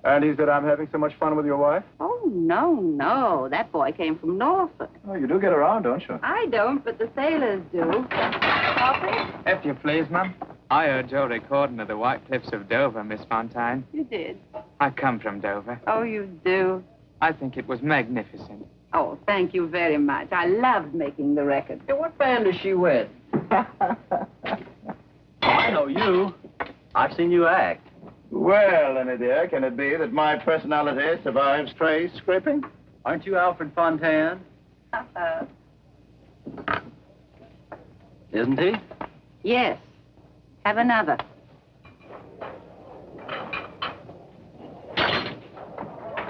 And he said, I'm having so much fun with your wife? Oh, no. That boy came from Norfolk. Oh, you do get around, don't you? I don't, but the sailors do. Coffee? If you please, ma'am. I heard your recording of the White Cliffs of Dover, Miss Fontaine. You did? I come from Dover. Oh, you do? I think it was magnificent. Oh, thank you very much. I loved making the record. Hey, what band does she with? I know you. I've seen you act. Well, Lenny dear, can it be that my personality survives trace scraping? Aren't you Alfred Fontaine? Isn't he? Yes. Have another.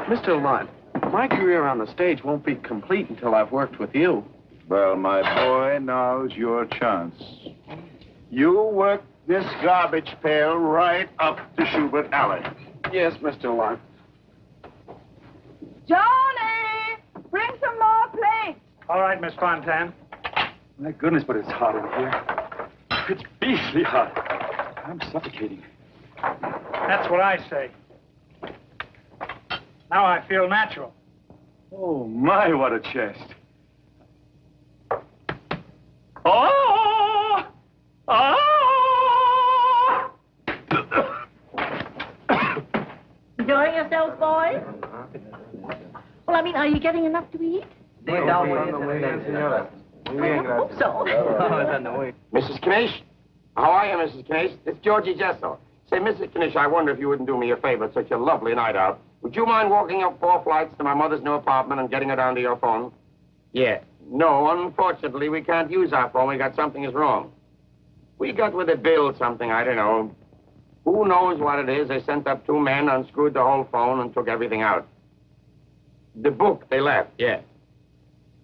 Mr. Lunt, my career on the stage won't be complete until I've worked with you. Well, my boy, now's your chance. You work this garbage pail right up to Schubert Alley. Yes, Mr. Lunt. Johnny! Bring some more plates. All right, Miss Fontaine. My goodness, but it's hot in here. It's beastly hot. I'm suffocating. That's what I say. Now I feel natural. Oh, my, what a chest. Oh! Oh! Enjoying yourselves, boys? Well, I mean, are you getting enough to eat? I hope so. Mrs. Knish? How are you, Mrs. Knish? It's Georgie Jessel. Say, Mrs. Knish, I wonder if you wouldn't do me a favor. It's such a lovely night out. Would you mind walking up 4 flights to my mother's new apartment and getting her down to your phone? Yeah. No, unfortunately, we can't use our phone. We got something is wrong. We got with a bill something, I don't know. Who knows what it is? They sent up 2 men, unscrewed the whole phone, and took everything out. The book they left, yeah.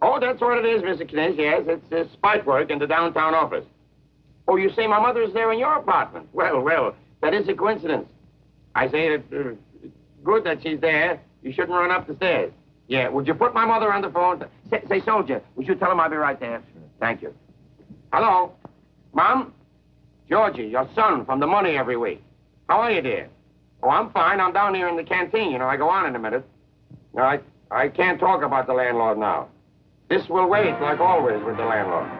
Oh, that's what it is, Mr. Knish, yes. It's spite work in the downtown office. Oh, you say my mother is there in your apartment? Well, that is a coincidence. I say that good that she's there. You shouldn't run up the stairs. Yeah, would you put my mother on the phone? Say, soldier, would you tell him I'll be right there? Sure. Thank you. Hello? Mom? Georgie, your son from the money every week. How are you, dear? Oh, I'm fine. I'm down here in the canteen. You know, I go on in a minute. No, I can't talk about the landlord now. This will wait, like always, with the landlord.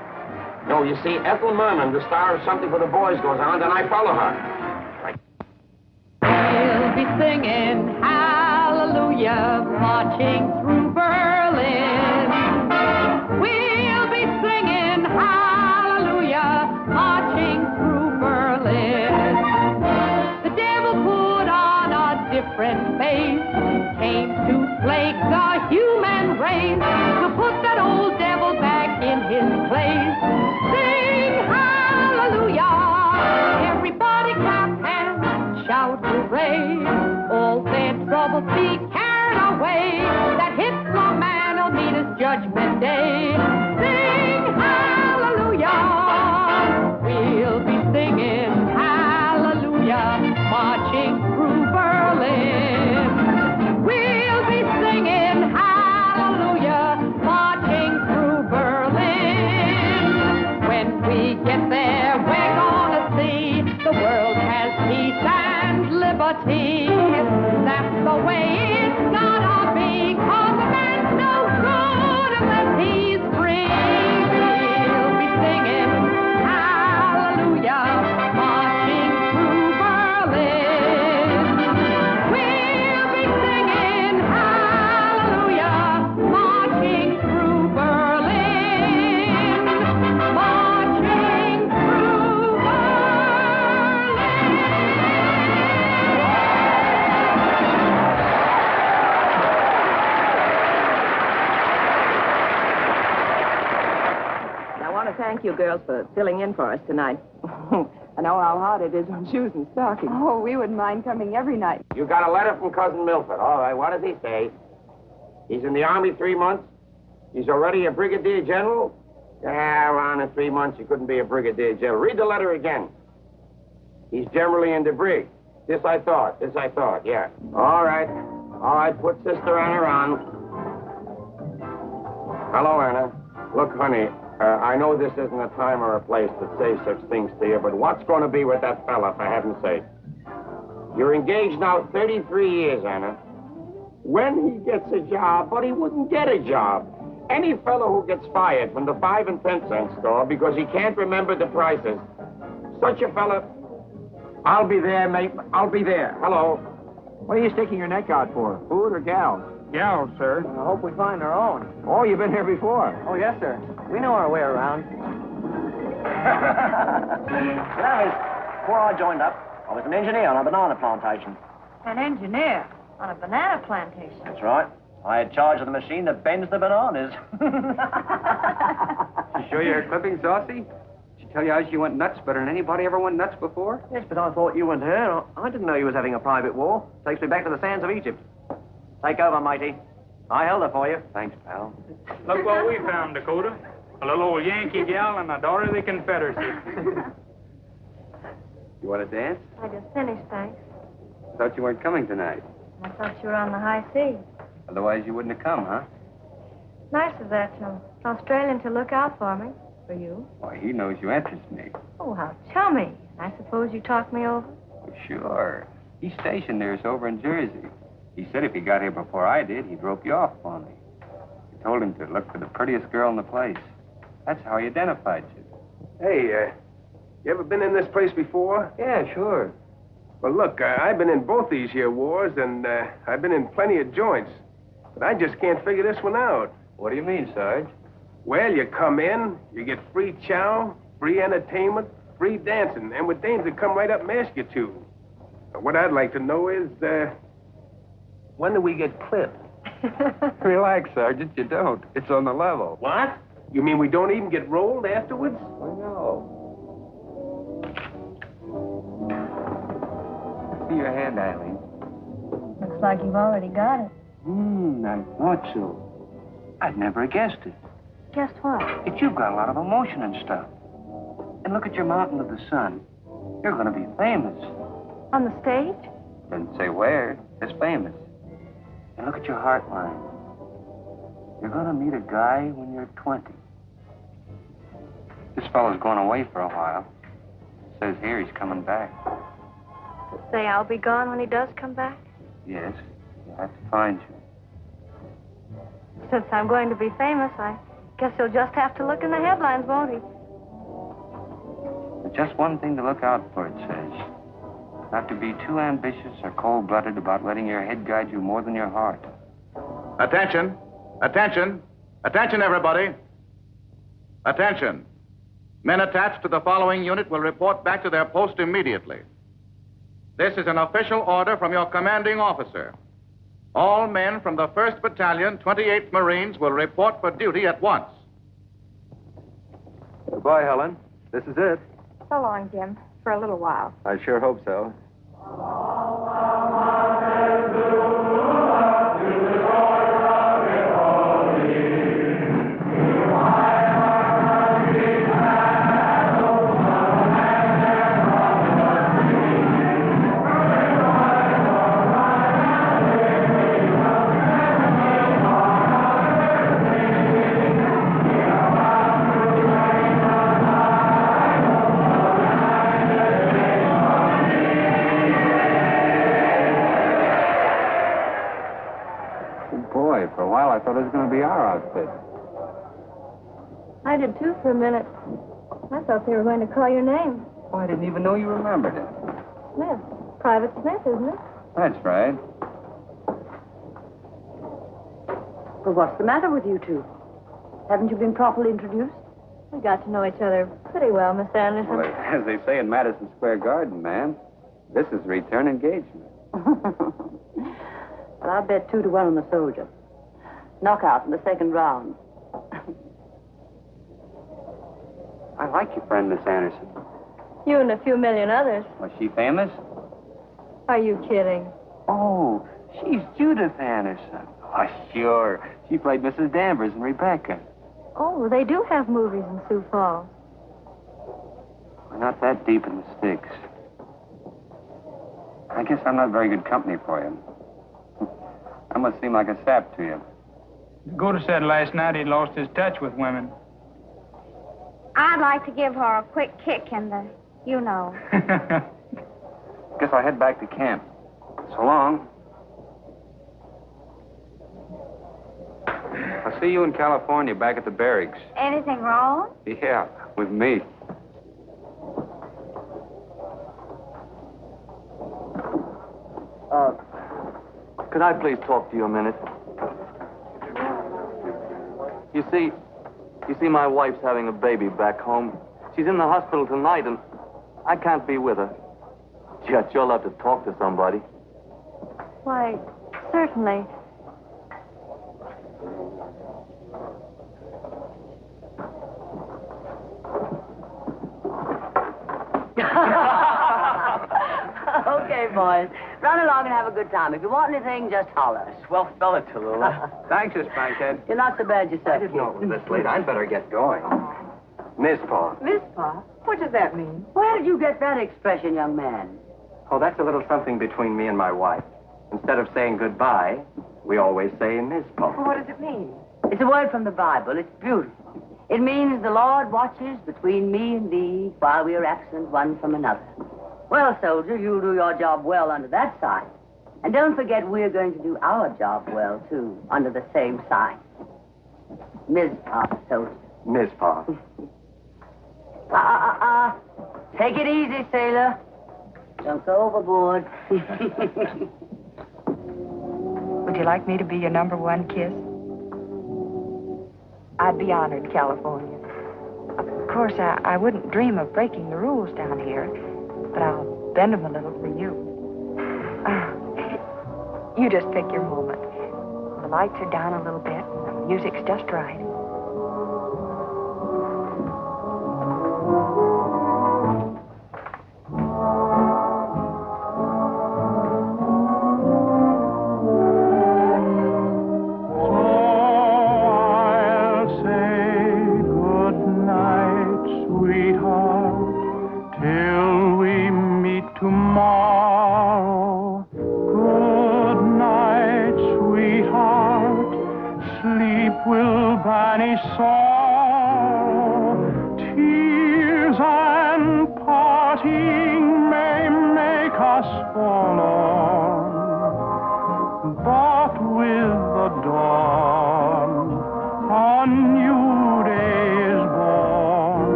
No, you see, Ethel Merman, the star of Something for the Boys, goes on, then I follow her. We'll be singing hallelujah, marching through Berlin. We'll be singing hallelujah, marching through Berlin. The devil put on a different face, came to plague the human Sing hallelujah. We'll be singing hallelujah, marching through Berlin. We'll be singing hallelujah, marching through Berlin. When we get there, we're gonna see the world has peace and liberty. That's the way it's gotta be, 'cause a man's no good unless he's free. We'll be singing hallelujah, marching through Berlin. We'll be singing hallelujah, marching through Berlin. Marching through I want to thank you girls for filling in for us tonight. I know how hard it is on shoes and stockings. Oh, we wouldn't mind coming every night. You got a letter from Cousin Milford. All right, what does he say? He's in the Army 3 months? He's already a brigadier general? Yeah, Ron, in 3 months you couldn't be a brigadier general. Read the letter again. He's generally in the brig. This I thought, yeah. All right, put Sister Anna on. Hello, Anna. Look, honey, I know this isn't a time or a place to say such things to you, but what's going to be with that fella, for heaven's sake? You're engaged now 33 years, Anna. When he gets a job, but he wouldn't get a job. Any fellow who gets fired from the 5 and 10 cent store because he can't remember the prices, such a fella... I'll be there, mate. I'll be there. Hello. What are you sticking your neck out for? Food or gals? Gals, sir. I hope we find our own. Oh, you've been here before. Oh, yes, sir. We know our way around. Before I joined up, I was an engineer on a banana plantation. An engineer on a banana plantation. That's right. I had charge of the machine that bends the bananas. You sure you're clipping, Saucy? She tell you how she went nuts better than anybody ever went nuts before? Yes, but I thought you and her. I didn't know you was having a private war. Takes me back to the sands of Egypt. Take over, matey. I held her for you. Thanks, pal. Look what we found, Dakota. A little old Yankee gal and a daughter of the Confederacy. You want to dance? I just finished, thanks. Thought you weren't coming tonight. I thought you were on the high seas. Otherwise, you wouldn't have come, huh? Nice of that Australian to look out for me. For you. Why, he knows you interest me. Oh, how chummy. I suppose you talked me over? Sure. He's stationed near us over in Jersey. He said if he got here before I did, he'd rope you off for me. He told him to look for the prettiest girl in the place. That's how he identified you. Hey, you ever been in this place before? Yeah, sure. Well, look, I've been in both these here wars, and I've been in plenty of joints. But I just can't figure this one out. What do you mean, Sarge? Well, you come in, you get free chow, free entertainment, free dancing, and with dames that come right up and ask you to. What I'd like to know is, when do we get clipped? Relax, Sergeant, you don't. It's on the level. What? You mean we don't even get rolled afterwards? I know. See your hand, Eileen. Looks like you've already got it. I thought so. I'd never guessed it. Guessed what? That you've got a lot of emotion and stuff. And look at your Mountain of the Sun. You're going to be famous. On the stage? Didn't say where, just famous. And look at your heart line. You're going to meet a guy when you're 20. This fellow's going away for a while. Says here he's coming back. Say I'll be gone when he does come back? Yes, he'll have to find you. Since I'm going to be famous, I guess he'll just have to look in the headlines, won't he? But just one thing to look out for, it says. Not to be too ambitious or cold-blooded about letting your head guide you more than your heart. Attention. Attention. Attention, everybody. Attention. Men attached to the following unit will report back to their post immediately. This is an official order from your commanding officer. All men from the 1st Battalion, 28th Marines will report for duty at once. Goodbye, Helen. This is it. So long, Jim. For a little while. I sure hope so. outfit. I did too for a minute. I thought they were going to call your name. Oh, I didn't even know you remembered it. Smith. Private Smith, isn't it? That's right. Well, what's the matter with you two? Haven't you been properly introduced? We got to know each other pretty well, Miss Anderson. Well, as they say in Madison Square Garden, ma'am, this is return engagement. Well, I bet 2 to 1 on the soldier. Knockout in the second round. I like your friend, Miss Anderson. You and a few million others. Was she famous? Are you kidding? Oh, she's Judith Anderson. Oh, sure. She played Mrs. Danvers in Rebecca. Oh, they do have movies in Sioux Falls. We're not that deep in the sticks. I guess I'm not very good company for you. I must seem like a sap to you. Dakota said last night he lost his touch with women. I'd like to give her a quick kick in the, you know. Guess I'll head back to camp. So long. I'll see you in California, back at the barracks. Anything wrong? Yeah, with me. Could I please talk to you a minute? You see, my wife's having a baby back home. She's in the hospital tonight, and I can't be with her. Gee, I'd sure love to talk to somebody. Why, certainly. Okay, boys. Run along and have a good time. If you want anything, just holler. Swell fella, Tallulah. Thanks, Miss Bankhead. You're not so bad yourself. I didn't know it was this late. I'd better get going. Miss Paul. Miss Pa? What does that mean? Where did you get that expression, young man? Oh, that's a little something between me and my wife. Instead of saying goodbye, we always say Miss Paul. What does it mean? It's a word from the Bible. It's beautiful. It means the Lord watches between me and thee while we are absent one from another. Well, soldier, you'll do your job well under that sign. And don't forget we're going to do our job well, too, under the same sign. Ms. Pa, soldier. Miss Paul. Take it easy, sailor. Don't go overboard. Would you like me to be your #1 kiss? I'd be honored, California. Of course, I wouldn't dream of breaking the rules down here, but I'll bend them a little for you. You just pick your moment. The lights are down a little bit, and the music's just right.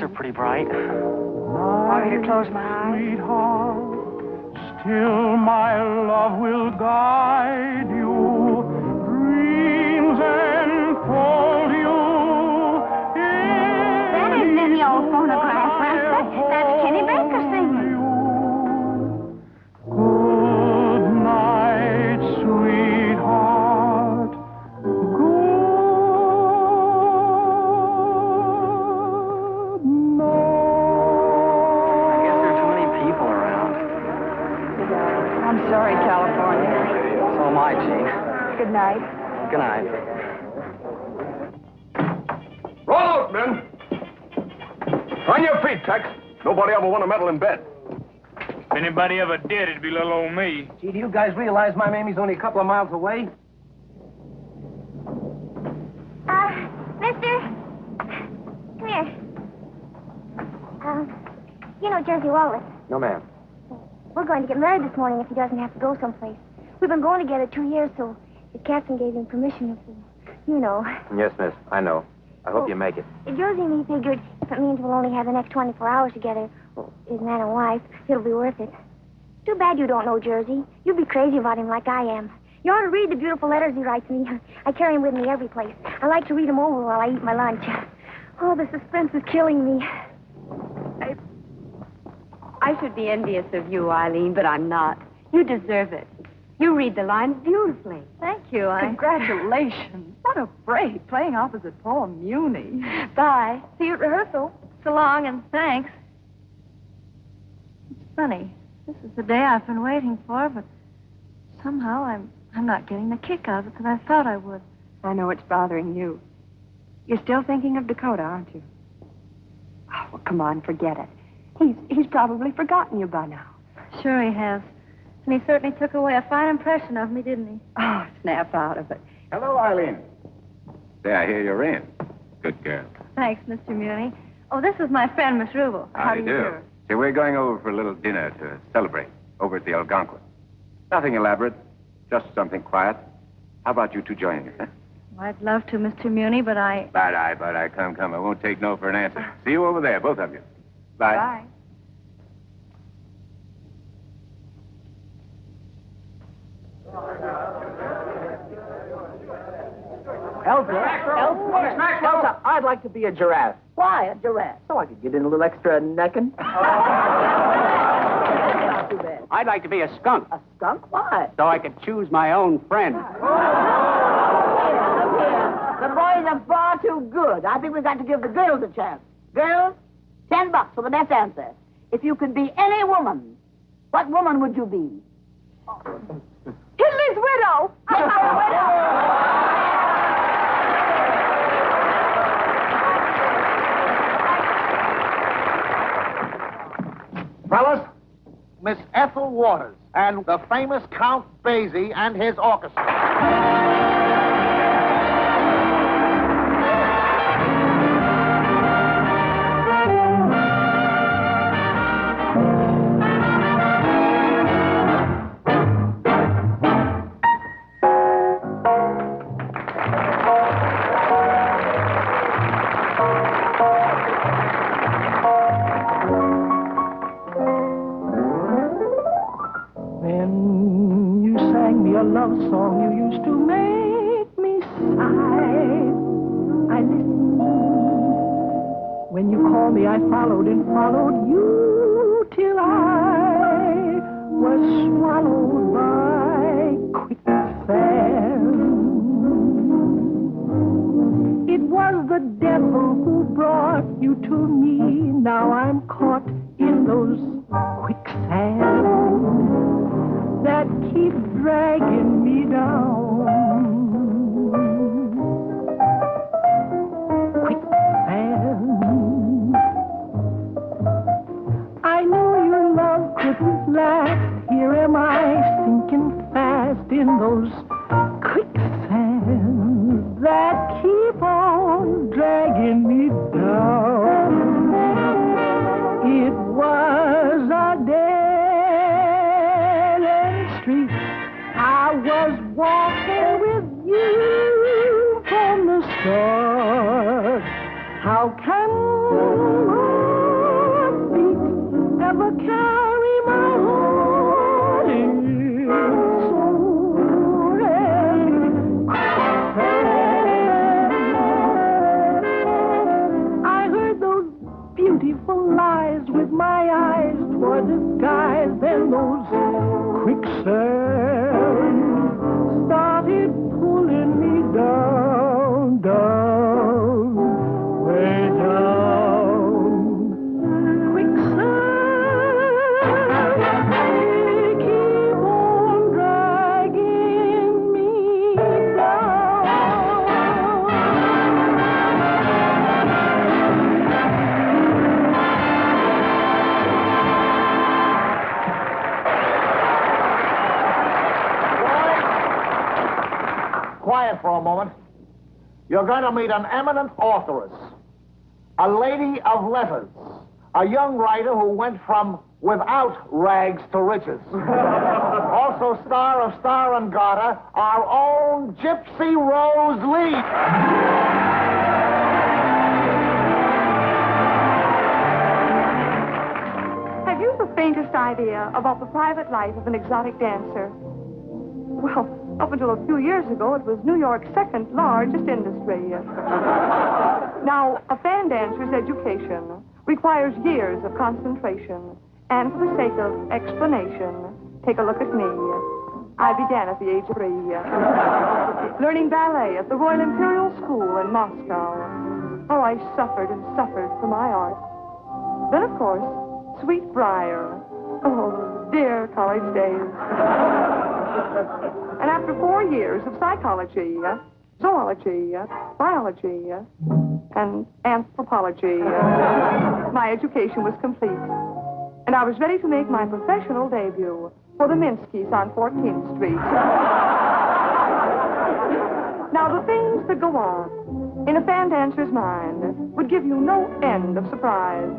Are pretty bright. Want me to close my eyes? Sweetheart, still my love will guide you. Dreams enfold you. That isn't in the old phonograph, Master. That's Kenny Baker singing. Good night, sweetheart. I'm sorry, California. So am I, Gene. Good night. Good night. Roll out, men. On your feet, Tex. Nobody ever won a medal in bed. If anybody ever did, it'd be little old me. Gee, do you guys realize my Mamie's only a couple of miles away? Mister. Come here. You know Jersey Wallace. No, ma'am. We're going to get married this morning if he doesn't have to go someplace. We've been going together 2 years, so his captain gave him permission to, you know. Yes, miss. I know. I hope you make it. Jersey and me figured if it means we'll only have the next 24 hours together, well, as man and wife, it'll be worth it. Too bad you don't know Jersey. You'd be crazy about him like I am. You ought to read the beautiful letters he writes me. I carry him with me every place. I like to read them over while I eat my lunch. Oh, the suspense is killing me. I should be envious of you, Eileen, but I'm not. You deserve it. You read the lines beautifully. Thank you. Congratulations. What a break, playing opposite Paul Muni. Bye. See you at rehearsal. So long, and thanks. It's funny. This is the day I've been waiting for, but somehow I'm not getting the kick out of it that I thought I would. I know it's bothering you. You're still thinking of Dakota, aren't you? Oh, well, come on, forget it. He's probably forgotten you by now. Sure he has. And he certainly took away a fine impression of me, didn't he? Oh, snap out of it. Hello, Eileen. Say, I hear you're in. Good girl. Thanks, Mr. Muni. Oh, this is my friend, Miss Rubel. How do you do? See, we're going over for a little dinner to celebrate over at the Algonquin. Nothing elaborate, just something quiet. How about you two joining us, huh? Well, I'd love to, Mr. Muni, but I... But I. Come. I won't take no for an answer. See you over there, both of you. Bye. Bye. Elsa, I'd like to be a giraffe. Why a giraffe? So I could get in a little extra necking. Not too bad. I'd like to be a skunk. A skunk? Why? So I could choose my own friend. Look here. The boys are far too good. I think we've got to give the girls a chance. Girls, $10 for the best answer. If you could be any woman, what woman would you be? Hidley's widow! I'm not a widow! Fellas, Miss Ethel Waters and the famous Count Basie and his orchestra. Love song you used to make me sigh. I listened. When you called me, I followed and followed you till I was swallowed by quicksand. It was the devil who brought you to me. Now I'm caught in those quicksands that keep dragging me down. Quicksand. I knew your love couldn't last. Here am I sinking fast in those quicksands that keep on dragging me down. It was a dead-end street. I was walking with you from the start. How can my feet ever carry my heart in so heavy? I heard those beautiful lies with my eyes toward the skies, then those quicksands started pulling me down, down, way down. Quicksand, they keep on dragging me Quiet for a moment. You're going to meet an eminent authoress, a lady of letters, a young writer who went from without rags to riches. Also star of Star and Garter, our own Gypsy Rose Lee. Have you the faintest idea about the private life of an exotic dancer? Well, up until a few years ago, it was New York's second largest industry. Now, a fan dancer's education requires years of concentration. And for the sake of explanation, take a look at me. I began at the age of 3, learning ballet at the Royal Imperial School in Moscow. Oh, I suffered and suffered for my art. Then, of course, Sweet Briar. Oh, dear college days. And after 4 years of psychology, zoology, biology, and anthropology, my education was complete. And I was ready to make my professional debut for the Minskys on 14th Street. Now, the things that go on in a fan dancer's mind would give you no end of surprise.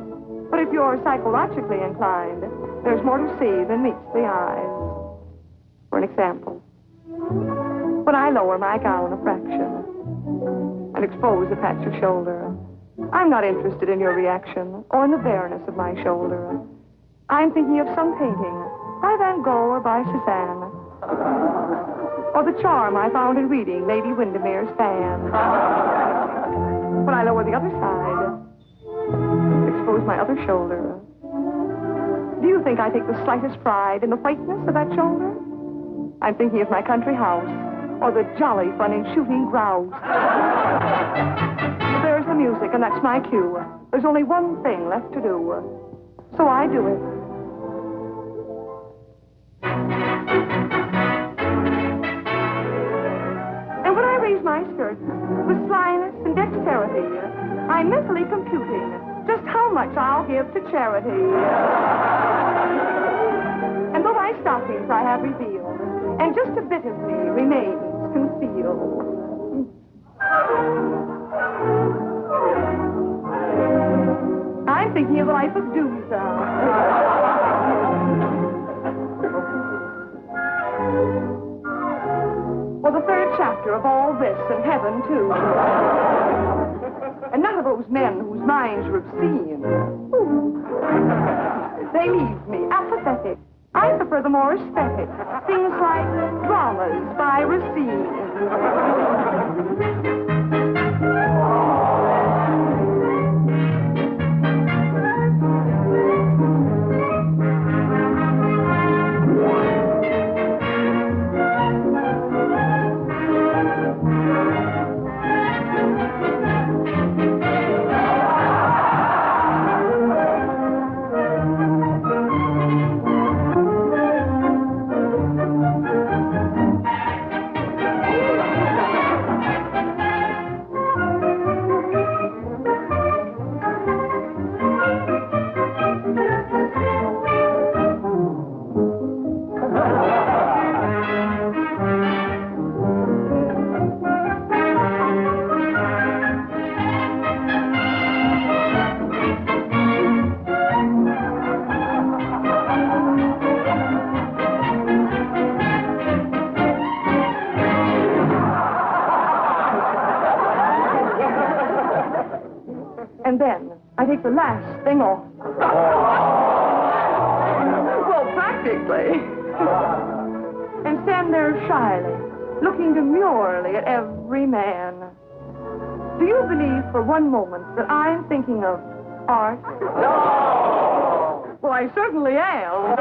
But if you're psychologically inclined, there's more to see than meets the eyes. For an example, when I lower my gown a fraction and expose a patch of shoulder, I'm not interested in your reaction or in the bareness of my shoulder. I'm thinking of some painting by Van Gogh or by Cézanne, or the charm I found in reading Lady Windermere's fan. When I lower the other side, expose my other shoulder, do you think I take the slightest pride in the whiteness of that shoulder? I'm thinking of my country house, or the jolly fun in shooting grouse. There's the music, and that's my cue. There's only one thing left to do. So I do it. And when I raise my skirt with slyness and dexterity, I'm mentally computing just how much I'll give to charity. And though my stockings I have revealed, and just a bit of me remains concealed. I'm thinking of the life of Dooza. Well, the third chapter of all this, and heaven, too. And none of those men whose minds are obscene. Ooh. They leave me apathetic. I prefer the more aesthetic. Things like dramas by Racine. And then I take the last thing off. Well, practically. And stand there shyly, looking demurely at every man. Do you believe for one moment that I'm thinking of art? No! Well, I certainly am.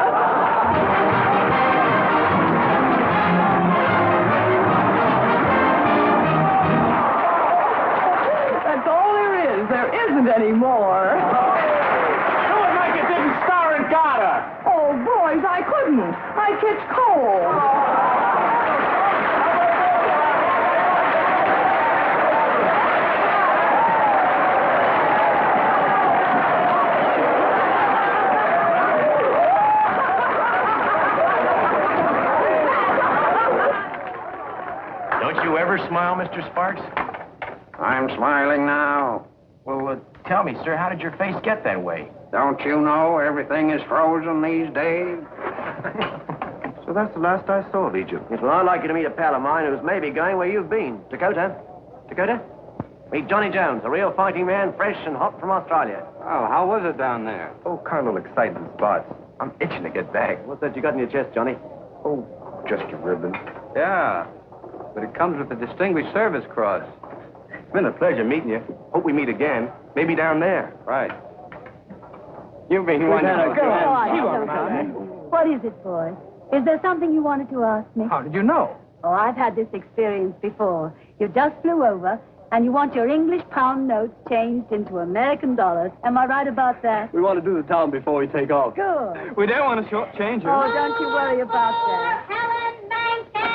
There isn't any more. Do it like you didn't Star and Garter. Oh, boys, I couldn't. I catch cold. Don't you ever smile, Mr. Sparks? I'm smiling now. Well, tell me, sir, how did your face get that way? Don't you know everything is frozen these days? So that's the last I saw of Egypt. Yes, well, I'd like you to meet a pal of mine who's maybe going where you've been. Dakota? Dakota? Meet Johnny Jones, a real fighting man, fresh and hot from Australia. Oh, how was it down there? Oh, kind of exciting spots. I'm itching to get back. What's that you got in your chest, Johnny? Oh, just a ribbon. Yeah, but it comes with the Distinguished Service Cross. It's been a pleasure meeting you. Hope we meet again. Maybe down there. Right. You've been wonderful. Go on. What is it, boy? Is there something you wanted to ask me? How did you know? Oh, I've had this experience before. You just flew over, and you want your English pound notes changed into American dollars. Am I right about that? We want to do the town before we take off. Good. We don't want to shortchange her. Oh, don't you worry about that. Helen Banker!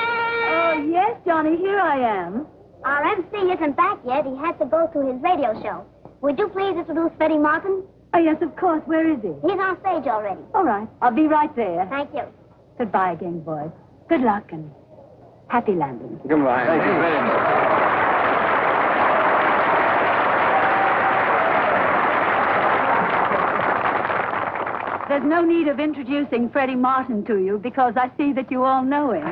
Oh, yes, Johnny, here I am. Our MC isn't back yet. He had to go to his radio show. Would you please introduce Freddie Martin? Oh, yes, of course. Where is he? He's on stage already. All right. I'll be right there. Thank you. Goodbye again, boys. Good luck and happy landing. Goodbye. Thank you very much. There's no need of introducing Freddie Martin to you because I see that you all know him.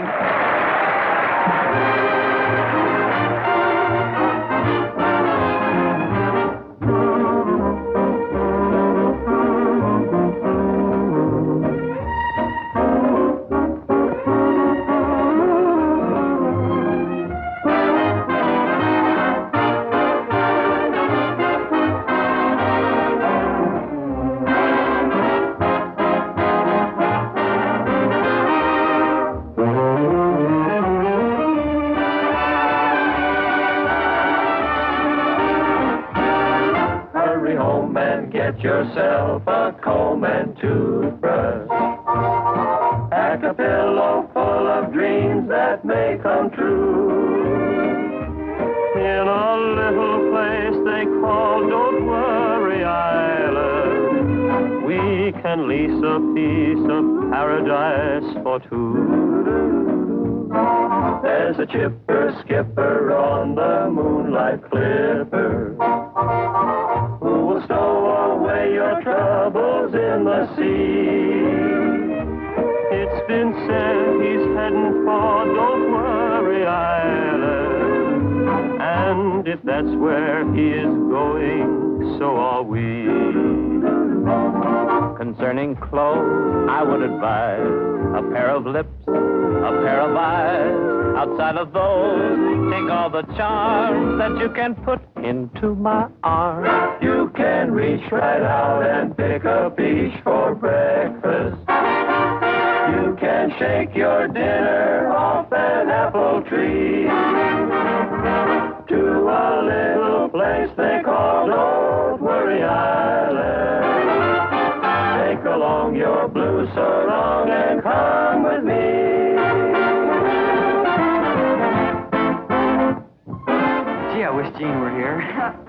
Get yourself a comb and toothbrush. Pack a pillow full of dreams that may come true. In a little place they call Don't Worry Island, we can lease a piece of paradise for two. There's a chipper skipper on the Moonlight Clipper who will stow away your troubles in the sea. It's been said he's heading for Don't Worry Island, and if that's where he is going, so are we. Concerning clothes, I would advise a pair of lips, a pair of eyes. Outside of those, take all the charms that you can put into my arms. You can reach right out and pick a peach for breakfast. You can shake your dinner off an apple tree to a little place they call Don't Worry Island. Take along your blue sarong and come with me. Gee, I wish Jean were here.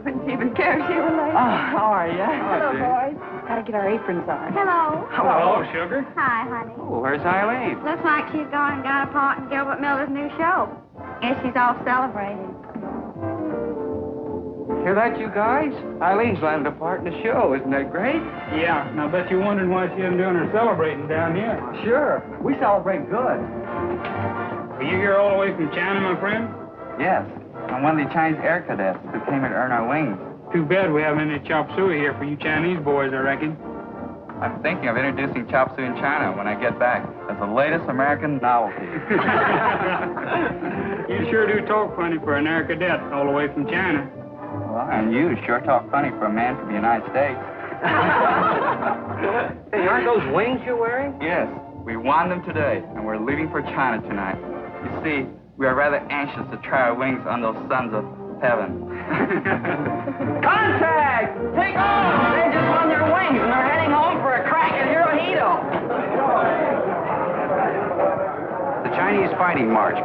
Wouldn't even care if you were late. Oh, how are you? Hello, boys. Gotta get our aprons on. Hello. Hello, sugar. Hi, honey. Oh, where's Eileen? Looks like she's gone and got a part in Gilbert Miller's new show. Guess she's off celebrating. Hear that, you guys? Eileen's landed a part in the show. Isn't that great? Yeah, and I bet you're wondering why she isn't doing her celebrating down here. Sure. We celebrate good. Are you here all the way from China, my friend? Yes. I'm one of the Chinese air cadets who came here to earn our wings. Too bad we haven't any chop suey here for you Chinese boys, I reckon. I'm thinking of introducing chop suey in China when I get back as the latest American novelty. You sure do talk funny for an air cadet all the way from China. Well, and you sure talk funny for a man from the United States. Hey, aren't those wings you're wearing? Yes, we won them today, and we're leaving for China tonight. You see, we are rather anxious to try our wings on those sons of heaven. Contact! Take off! They just won their wings and they're heading home for a crack at Hirohito. The Chinese Fighting March.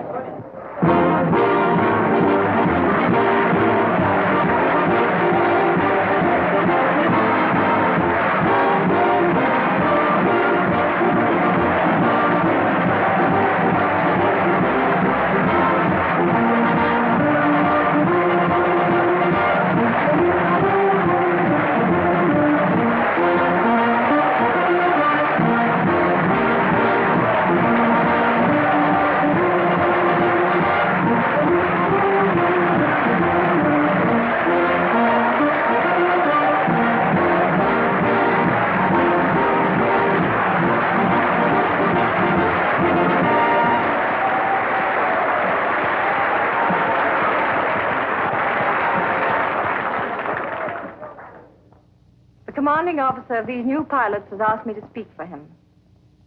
commanding officer of these new pilots has asked me to speak for him.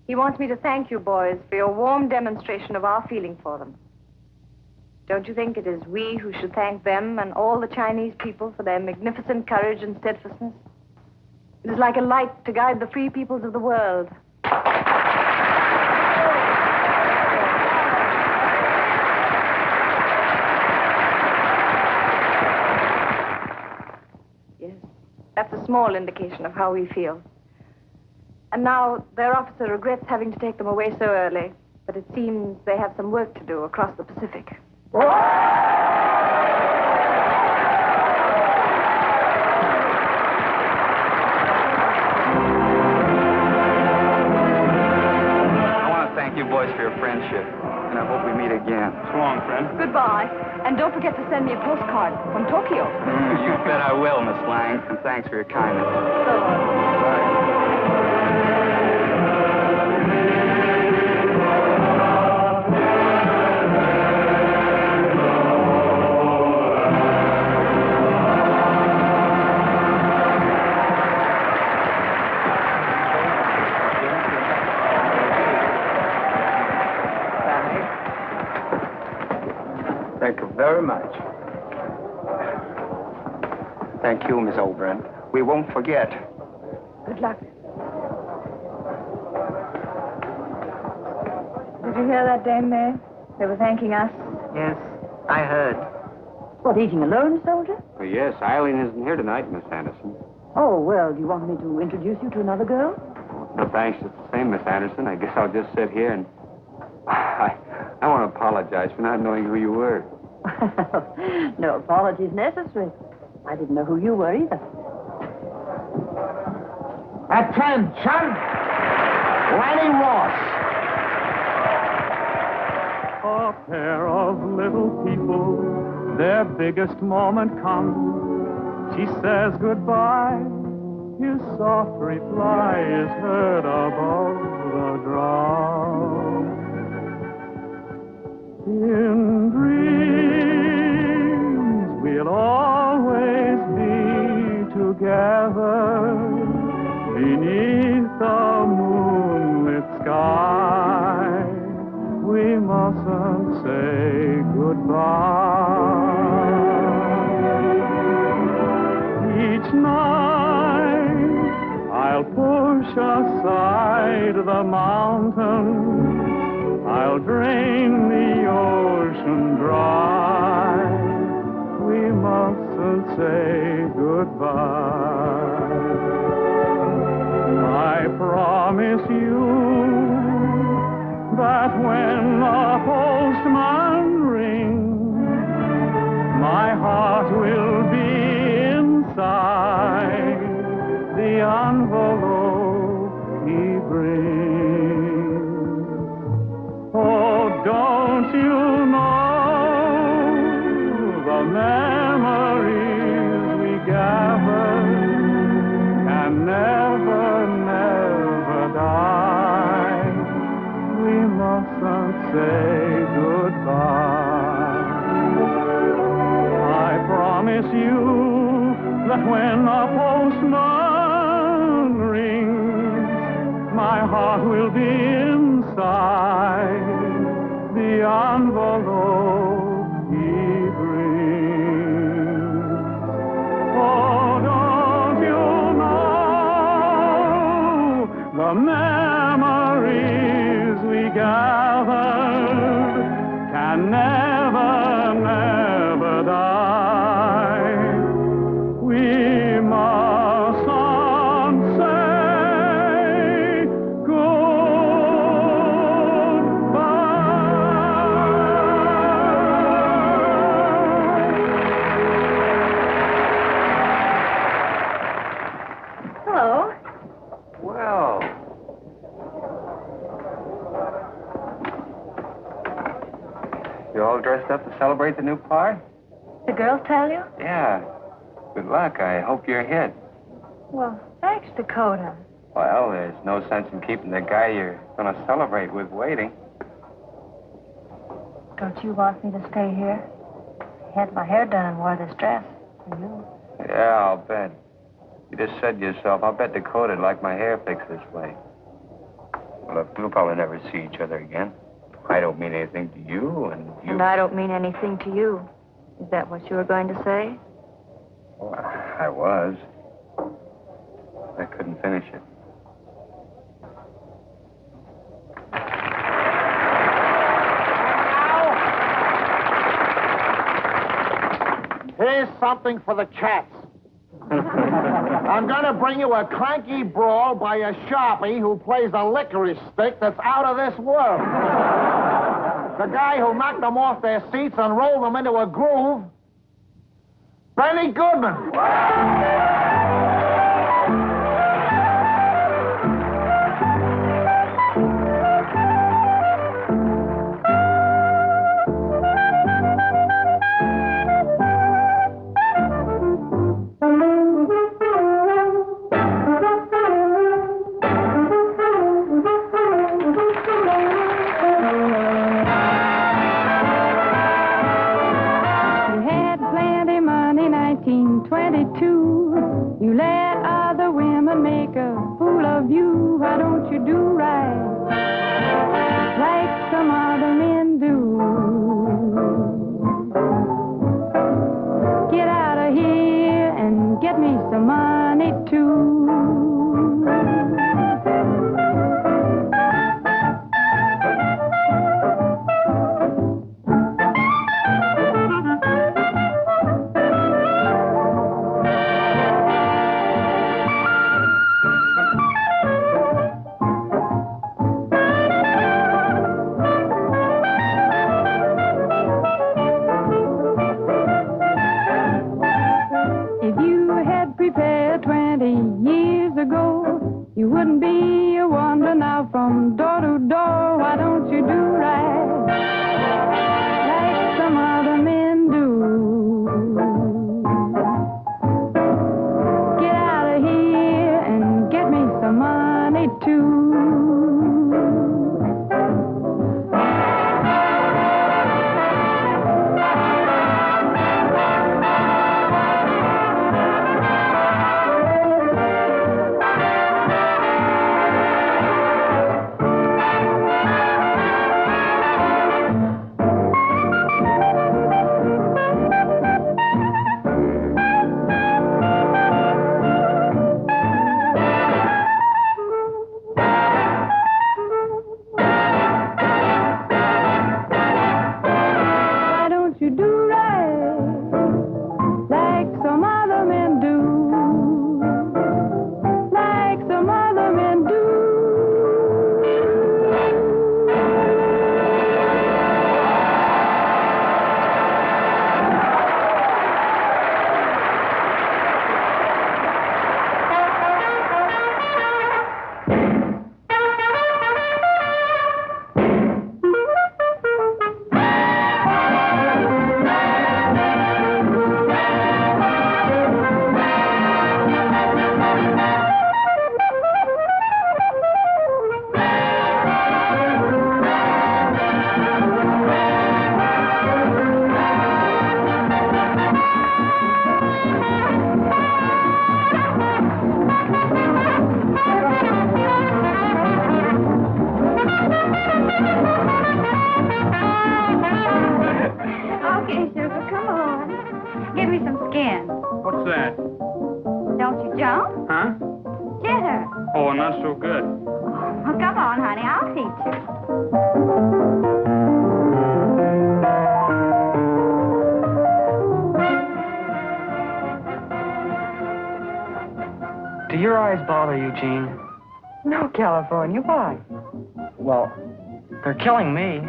He wants me to thank you boys for your warm demonstration of our feeling for them. Don't you think it is we who should thank them and all the Chinese people for their magnificent courage and steadfastness? It is like a light to guide the free peoples of the world. Yes, that's a small indication of how we feel. And now their officer regrets having to take them away so early, but it seems they have some work to do across the Pacific. Thank you boys for your friendship, and I hope we meet again. So long, friend. Goodbye. And don't forget to send me a postcard from Tokyo. You bet I will, Miss Lang, and thanks for your kindness. Thank you very much. Thank you, Miss O'Brien. We won't forget. Good luck. Did you hear that, Dame May? They were thanking us. Yes, I heard. What, eating alone, soldier? Well, yes, Eileen isn't here tonight, Miss Anderson. Oh, well, do you want me to introduce you to another girl? No, thanks. It's the same, Miss Anderson. I guess I'll just sit here and... I want to apologize for not knowing who you were. No apologies necessary. I didn't know who you were either. Attention! Lenny Ross. A pair of little people, their biggest moment comes. She says goodbye. His soft reply is heard above the drum. In dreams, we'll always be together beneath the moonlit sky. We mustn't say goodbye. Each night, I'll push aside the mountain. I'll drain the ocean dry. We mustn't say goodbye. I promise you that when the postman rings, my heart will be inside the envelope he brings. Oh, don't you know the memories we gathered can never, never die? We mustn't say goodbye. I promise you that when a postman rings, my heart will be inside the envelope he brings. Oh, don't you know the memories we gathered can never, never die? We mustn't say Hello. Well. You all dressed up to celebrate the new part? The girls tell you? Yeah. Good luck. I hope you're hit. Well, thanks, Dakota. Well, there's no sense in keeping the guy you're going to celebrate with waiting. Don't you want me to stay here? I had my hair done and wore this dress. For you? Yeah, I'll bet. You just said to yourself, I'll bet Dakota'd like my hair fixed this way. Well, look, we'll probably never see each other again. I don't mean anything to you, and you... And I don't mean anything to you. Is that what you were going to say? Well, I was. I couldn't finish it. Here's something for the cats. I'm gonna bring you a cranky brawl by a sharpie who plays a licorice stick that's out of this world. The guy who knocked them off their seats and rolled them into a groove, Benny Goodman. You let other women make a fool of you. Why don't you do right like some other men do? Get out of here and get me some money too. You wouldn't be a wonder now from door to door. Why don't you do right like some other men do? Get out of here and get me some money too. Do your eyes bother you, Gene? No, California, why? Well, they're killing me.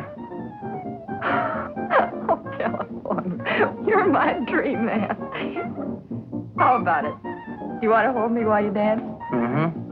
Oh, California, you're my dream man. How about it? Do you want to hold me while you dance? Mm-hmm.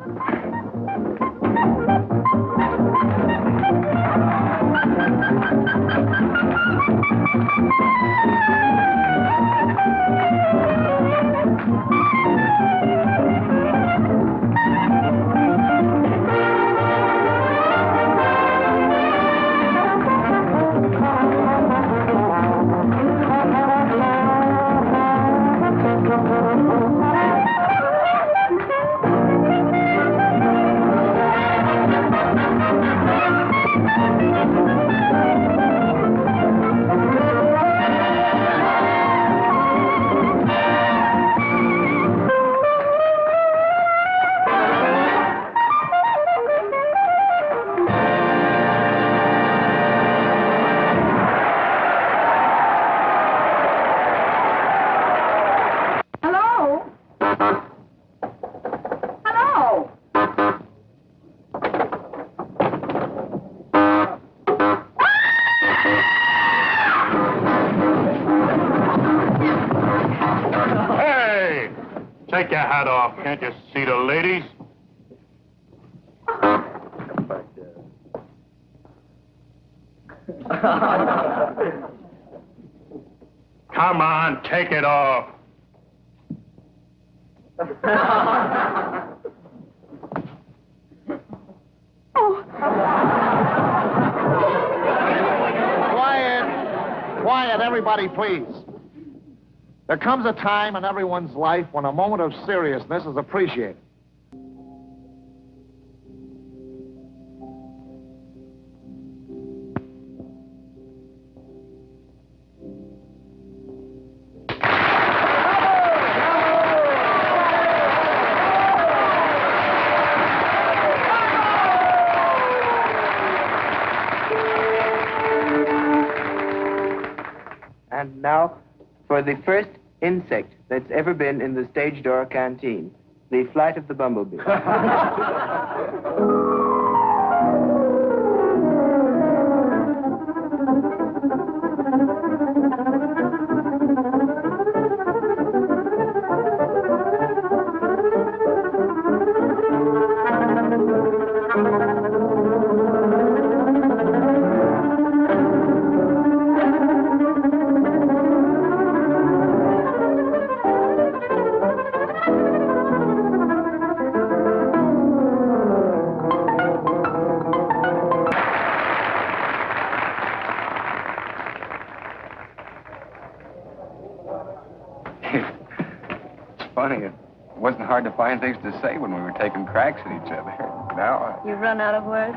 Take your hat off. Can't you see the ladies? Come on, take it off. Quiet, everybody, please. There comes a time in everyone's life when a moment of seriousness is appreciated. And now, for the first insect that's ever been in the Stage Door Canteen, the flight of the bumblebee. Funny, it wasn't hard to find things to say when we were taking cracks at each other. Now, You've run out of words?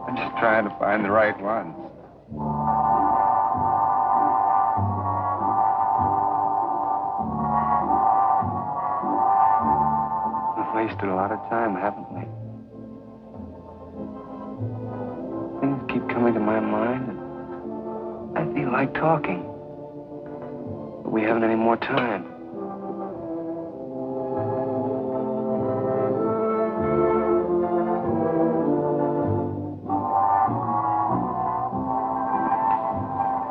I'm just trying to find the right ones. We've wasted a lot of time, haven't we? Things keep coming to my mind, and I feel like talking. But we haven't any more time.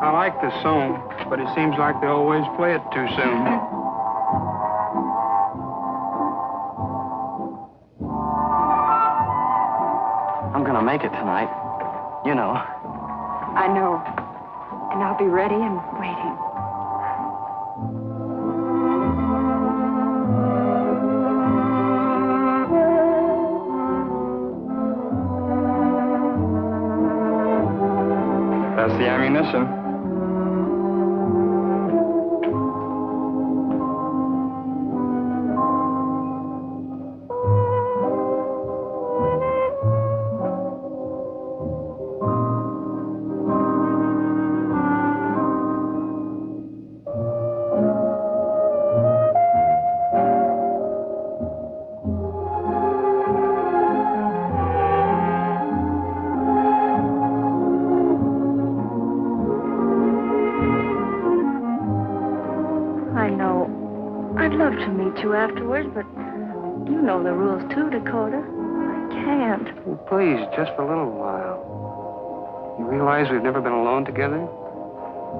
I like the song, but it seems like they always play it too soon. I'm gonna make it tonight. You know. I know. And I'll be ready and waiting. That's the ammunition. You afterwards, but you know the rules too, Dakota. I can't. Oh, please, just for a little while. You realize we've never been alone together?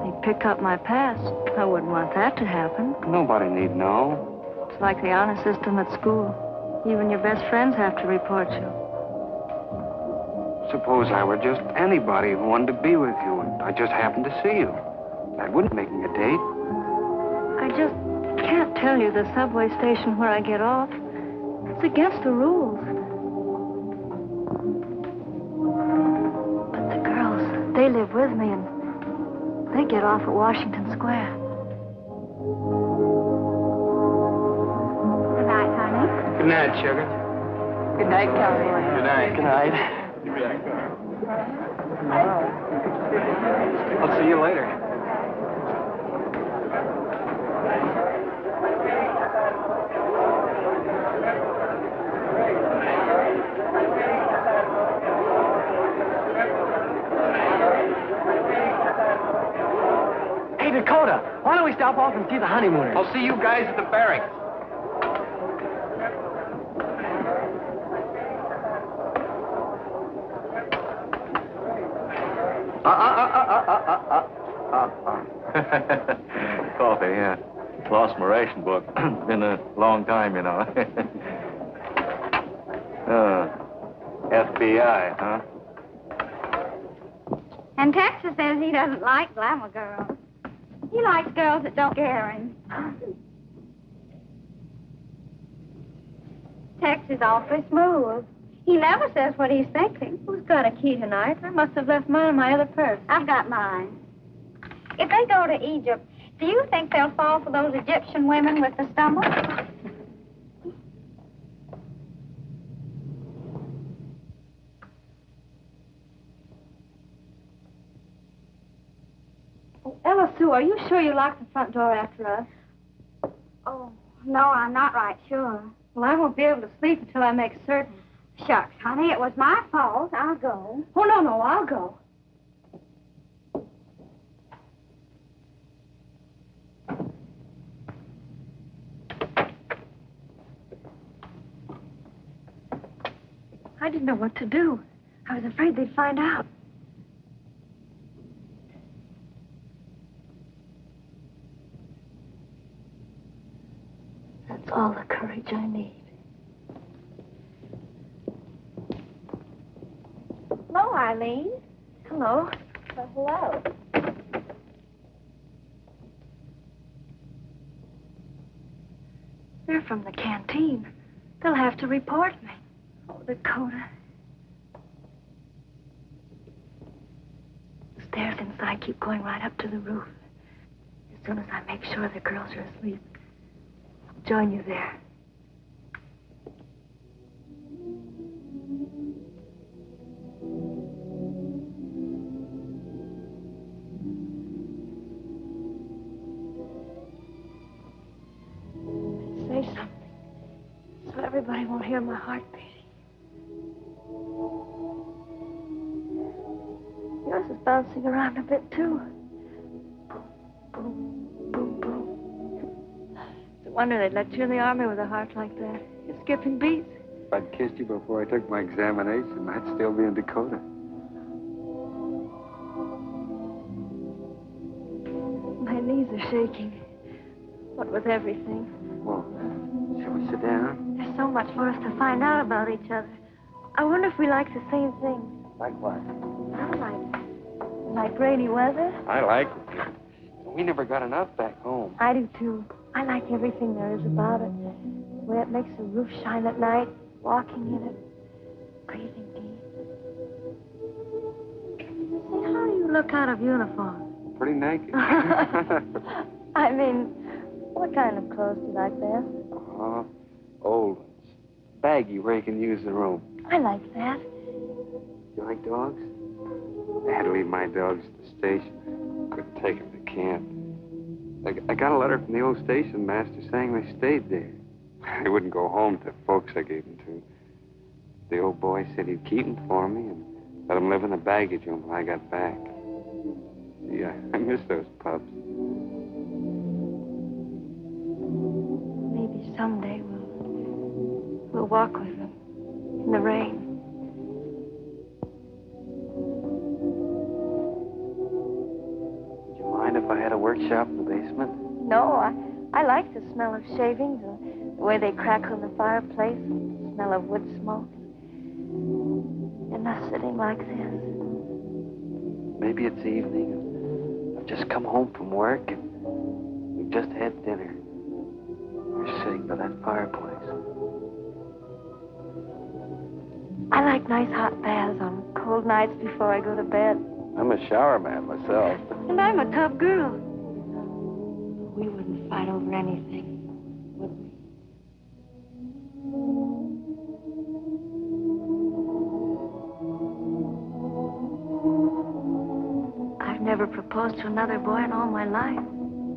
They pick up my past. I wouldn't want that to happen. Nobody need know. It's like the honor system at school. Even your best friends have to report you. Suppose I were just anybody who wanted to be with you, and I just happened to see you. That wouldn't make me a date. I just can't tell you the subway station where I get off. It's against the rules. But the girls, they live with me, and they get off at Washington Square. Good night, honey. Good night, sugar. Good night, Cowboy. Good night. Good night. I'll see you later. Hey, Dakota, why don't we stop off and see the honeymooners? I'll see you guys at the barracks. Coffee, yeah. Lost my ration book. Been a long time, you know. FBI, huh? And Texas says he doesn't like glamour girls. He likes girls that don't scare him. Tex is awfully smooth. He never says what he's thinking. Who's got a key tonight? I must have left mine in my other purse. I've got mine. If they go to Egypt, do you think they'll fall for those Egyptian women with the stomach? Oh, Ella Sue, are you sure you locked the front door after us? Oh, no, I'm not right sure. Well, I won't be able to sleep until I make certain. Shucks, honey, it was my fault. I'll go. Oh, no, I'll go. I didn't know what to do. I was afraid they'd find out. That's all the courage I need. Hello, Eileen. Hello. Well, hello. They're from the canteen. They'll have to report me. Oh, Dakota. The stairs inside keep going right up to the roof. As soon as I make sure the girls are asleep, I'll join you there. Say something, so everybody won't hear my heart beating. Yours is bouncing around a bit, too. Boom, boom, boom, boom. No wonder they'd let you in the army with a heart like that. You're skipping beats. If I'd kissed you before I took my examination, I'd still be in Dakota. My knees are shaking. What with everything. Well, shall we sit down? There's so much for us to find out about each other. I wonder if we like the same things. Like what? I like rainy weather. I like it. We never got enough back home. I do, too. I like everything there is about it. The way it makes the roof shine at night, walking in it, breathing deep. Say, how do you look out of uniform? Pretty naked. I mean, what kind of clothes do you like there? Old ones. Baggy where you can use the room. I like that. You like dogs? I had to leave my dogs at the station. Couldn't take them to camp. I got a letter from the old station master saying they stayed there. They wouldn't go home to folks I gave them to. The old boy said he'd keep them for me and let them live in the baggage room when I got back. Yeah, I miss those pups. Maybe someday we'll walk with them in the rain. Would you mind if I had a workshop in the basement? No, I like the smell of shavings and the way they crackle in the fireplace, the smell of wood smoke. And us sitting like this. Maybe it's evening. I've just come home from work and we've just had dinner. We're sitting by that fireplace. I like nice hot baths on cold nights before I go to bed. I'm a shower man myself. And I'm a tough girl. We wouldn't fight over anything, would we? never proposed to another boy in all my life.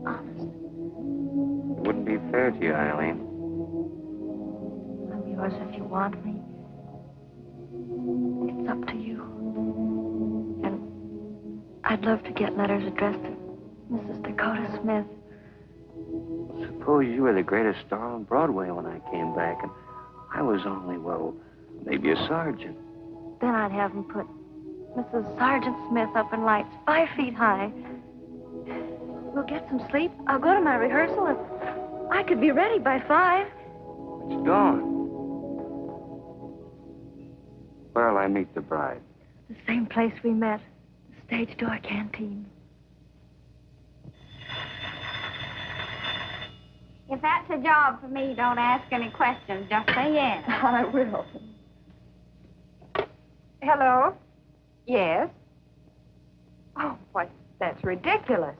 Honest. It wouldn't be fair to you, Eileen. I'm yours if you want me. It's up to you. And I'd love to get letters addressed to Mrs. Dakota Smith. Suppose you were the greatest star on Broadway when I came back, and I was only, well, maybe a sergeant. Then I'd have them put Mrs. Sergeant Smith up in lights 5 feet high. We'll get some sleep. I'll go to my rehearsal and I could be ready by 5. It's gone. Where'll I meet the bride? The same place we met, the Stage Door Canteen. If that's a job for me, don't ask any questions. Just say yes. I will. Hello? Yes? Oh, why, that's ridiculous.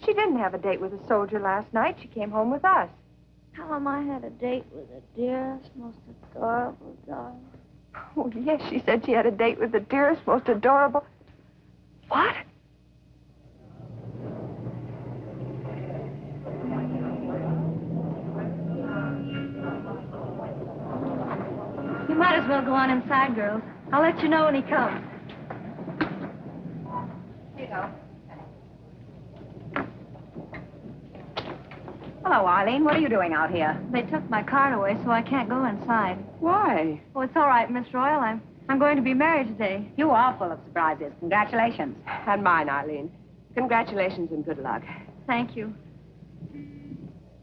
She didn't have a date with a soldier last night. She came home with us. Tell him I had a date with the dearest, most adorable darling. Oh, yes, she said she had a date with the dearest, most adorable... What? You might as well go on inside, girls. I'll let you know when he comes. Here you go. Hello, Eileen. What are you doing out here? They took my card away, so I can't go inside. Why? Oh, it's all right, Miss Royal. I'm going to be married today. You are full of surprises. Congratulations. And mine, Eileen. Congratulations and good luck. Thank you.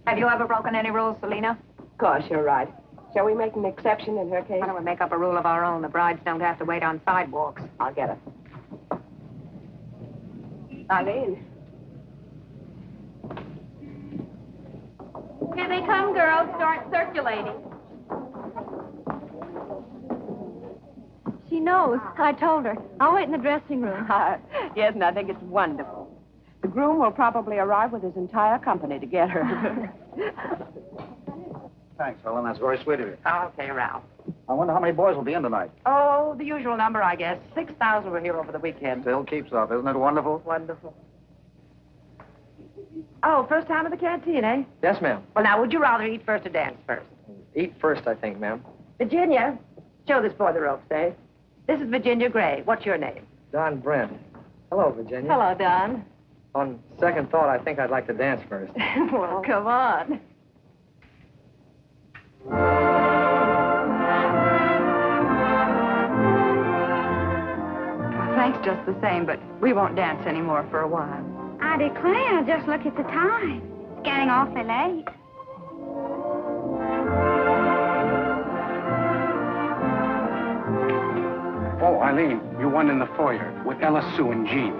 Have you ever broken any rules, Selena? Of course, you're right. Shall we make an exception in her case? Why don't we make up a rule of our own? The brides don't have to wait on sidewalks. I'll get it. Eileen. Here they come, girls. Start circulating. She knows. I told her. I'll wait in the dressing room. Yes, and I think it's wonderful. The groom will probably arrive with his entire company to get her. Thanks, Helen. That's very sweet of you. Okay, Ralph. I wonder how many boys will be in tonight. Oh, the usual number, I guess. 6,000 were here over the weekend. Still keeps up, isn't it wonderful? Wonderful. Oh, first time at the canteen, eh? Yes, ma'am. Well, now, would you rather eat first or dance first? Eat first, I think, ma'am. Virginia, show this boy the ropes, eh? This is Virginia Gray. What's your name? Don Brent. Hello, Virginia. Hello, Don. On second thought, I think I'd like to dance first. Well, come on. Thanks just the same, but we won't dance anymore for a while. I declare, just look at the time. It's getting awfully late. Oh, Eileen, you won in the foyer with Ella Sue and Jean.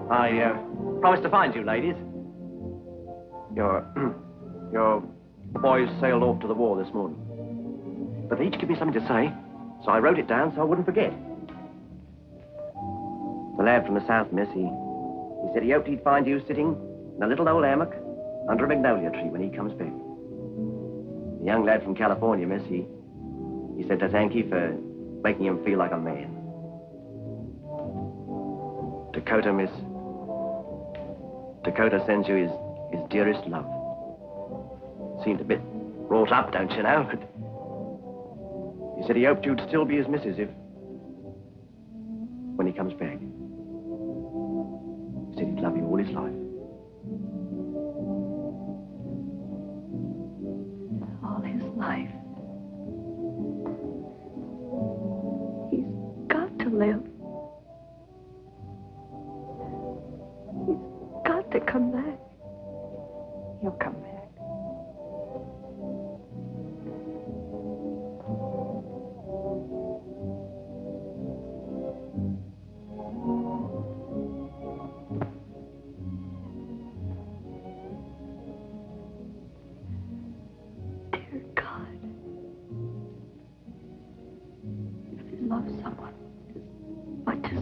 I promised to find you, ladies. Your boys sailed off to the war this morning. But they each give me something to say, so I wrote it down so I wouldn't forget. The lad from the south, miss, he said he hoped he'd find you sitting in a little old hammock under a magnolia tree when he comes back. The young lad from California, miss, he said to thank you for making him feel like a man. Dakota, miss. Dakota sends you his dearest love. Seemed a bit wrought up, don't you know? But he said he hoped you'd still be his missus when he comes back. He said he'd love you all his life. All his life. He's got to live. Got to come back. He'll come back.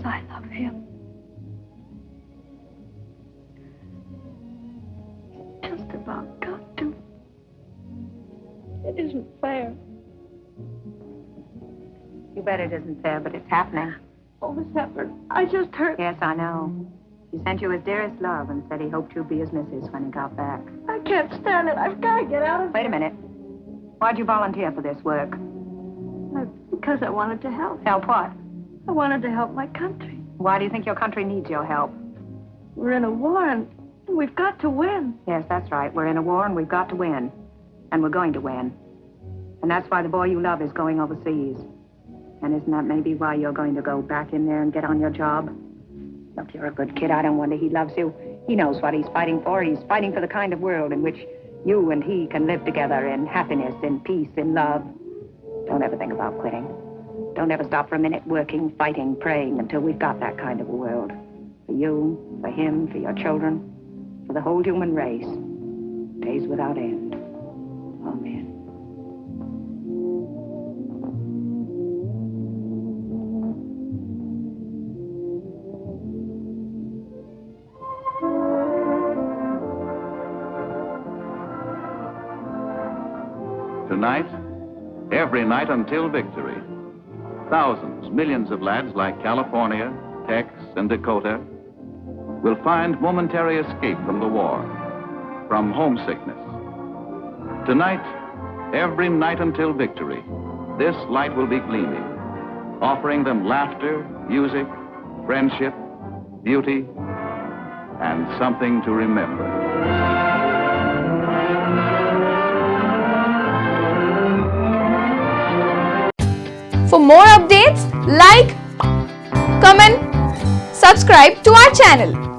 I love him. Just about got to. It isn't fair. You bet it isn't fair, but it's happening. Oh, Miss Hepburn, I just heard... Yes, I know. He sent you his dearest love and said he hoped you'd be his missus when he got back. I can't stand it. I've got to get out of Wait a minute. Why'd you volunteer for this work? Because I wanted to help. Help what? I wanted to help my country. Why do you think your country needs your help? We're in a war, and we've got to win. Yes, that's right. We're in a war, and we've got to win. And we're going to win. And that's why the boy you love is going overseas. And isn't that maybe why you're going to go back in there and get on your job? Look, you're a good kid. I don't wonder he loves you. He knows what he's fighting for. He's fighting for the kind of world in which you and he can live together in happiness, in peace, in love. Don't ever think about quitting. Don't ever stop for a minute working, fighting, praying until we've got that kind of a world. For you, for him, for your children, for the whole human race. Days without end. Amen. Tonight, every night until victory, thousands, millions of lads like California, Tex, and Dakota will find momentary escape from the war, from homesickness. Tonight, every night until victory, this light will be gleaming, offering them laughter, music, friendship, beauty, and something to remember. For more updates, like, comment, subscribe to our channel.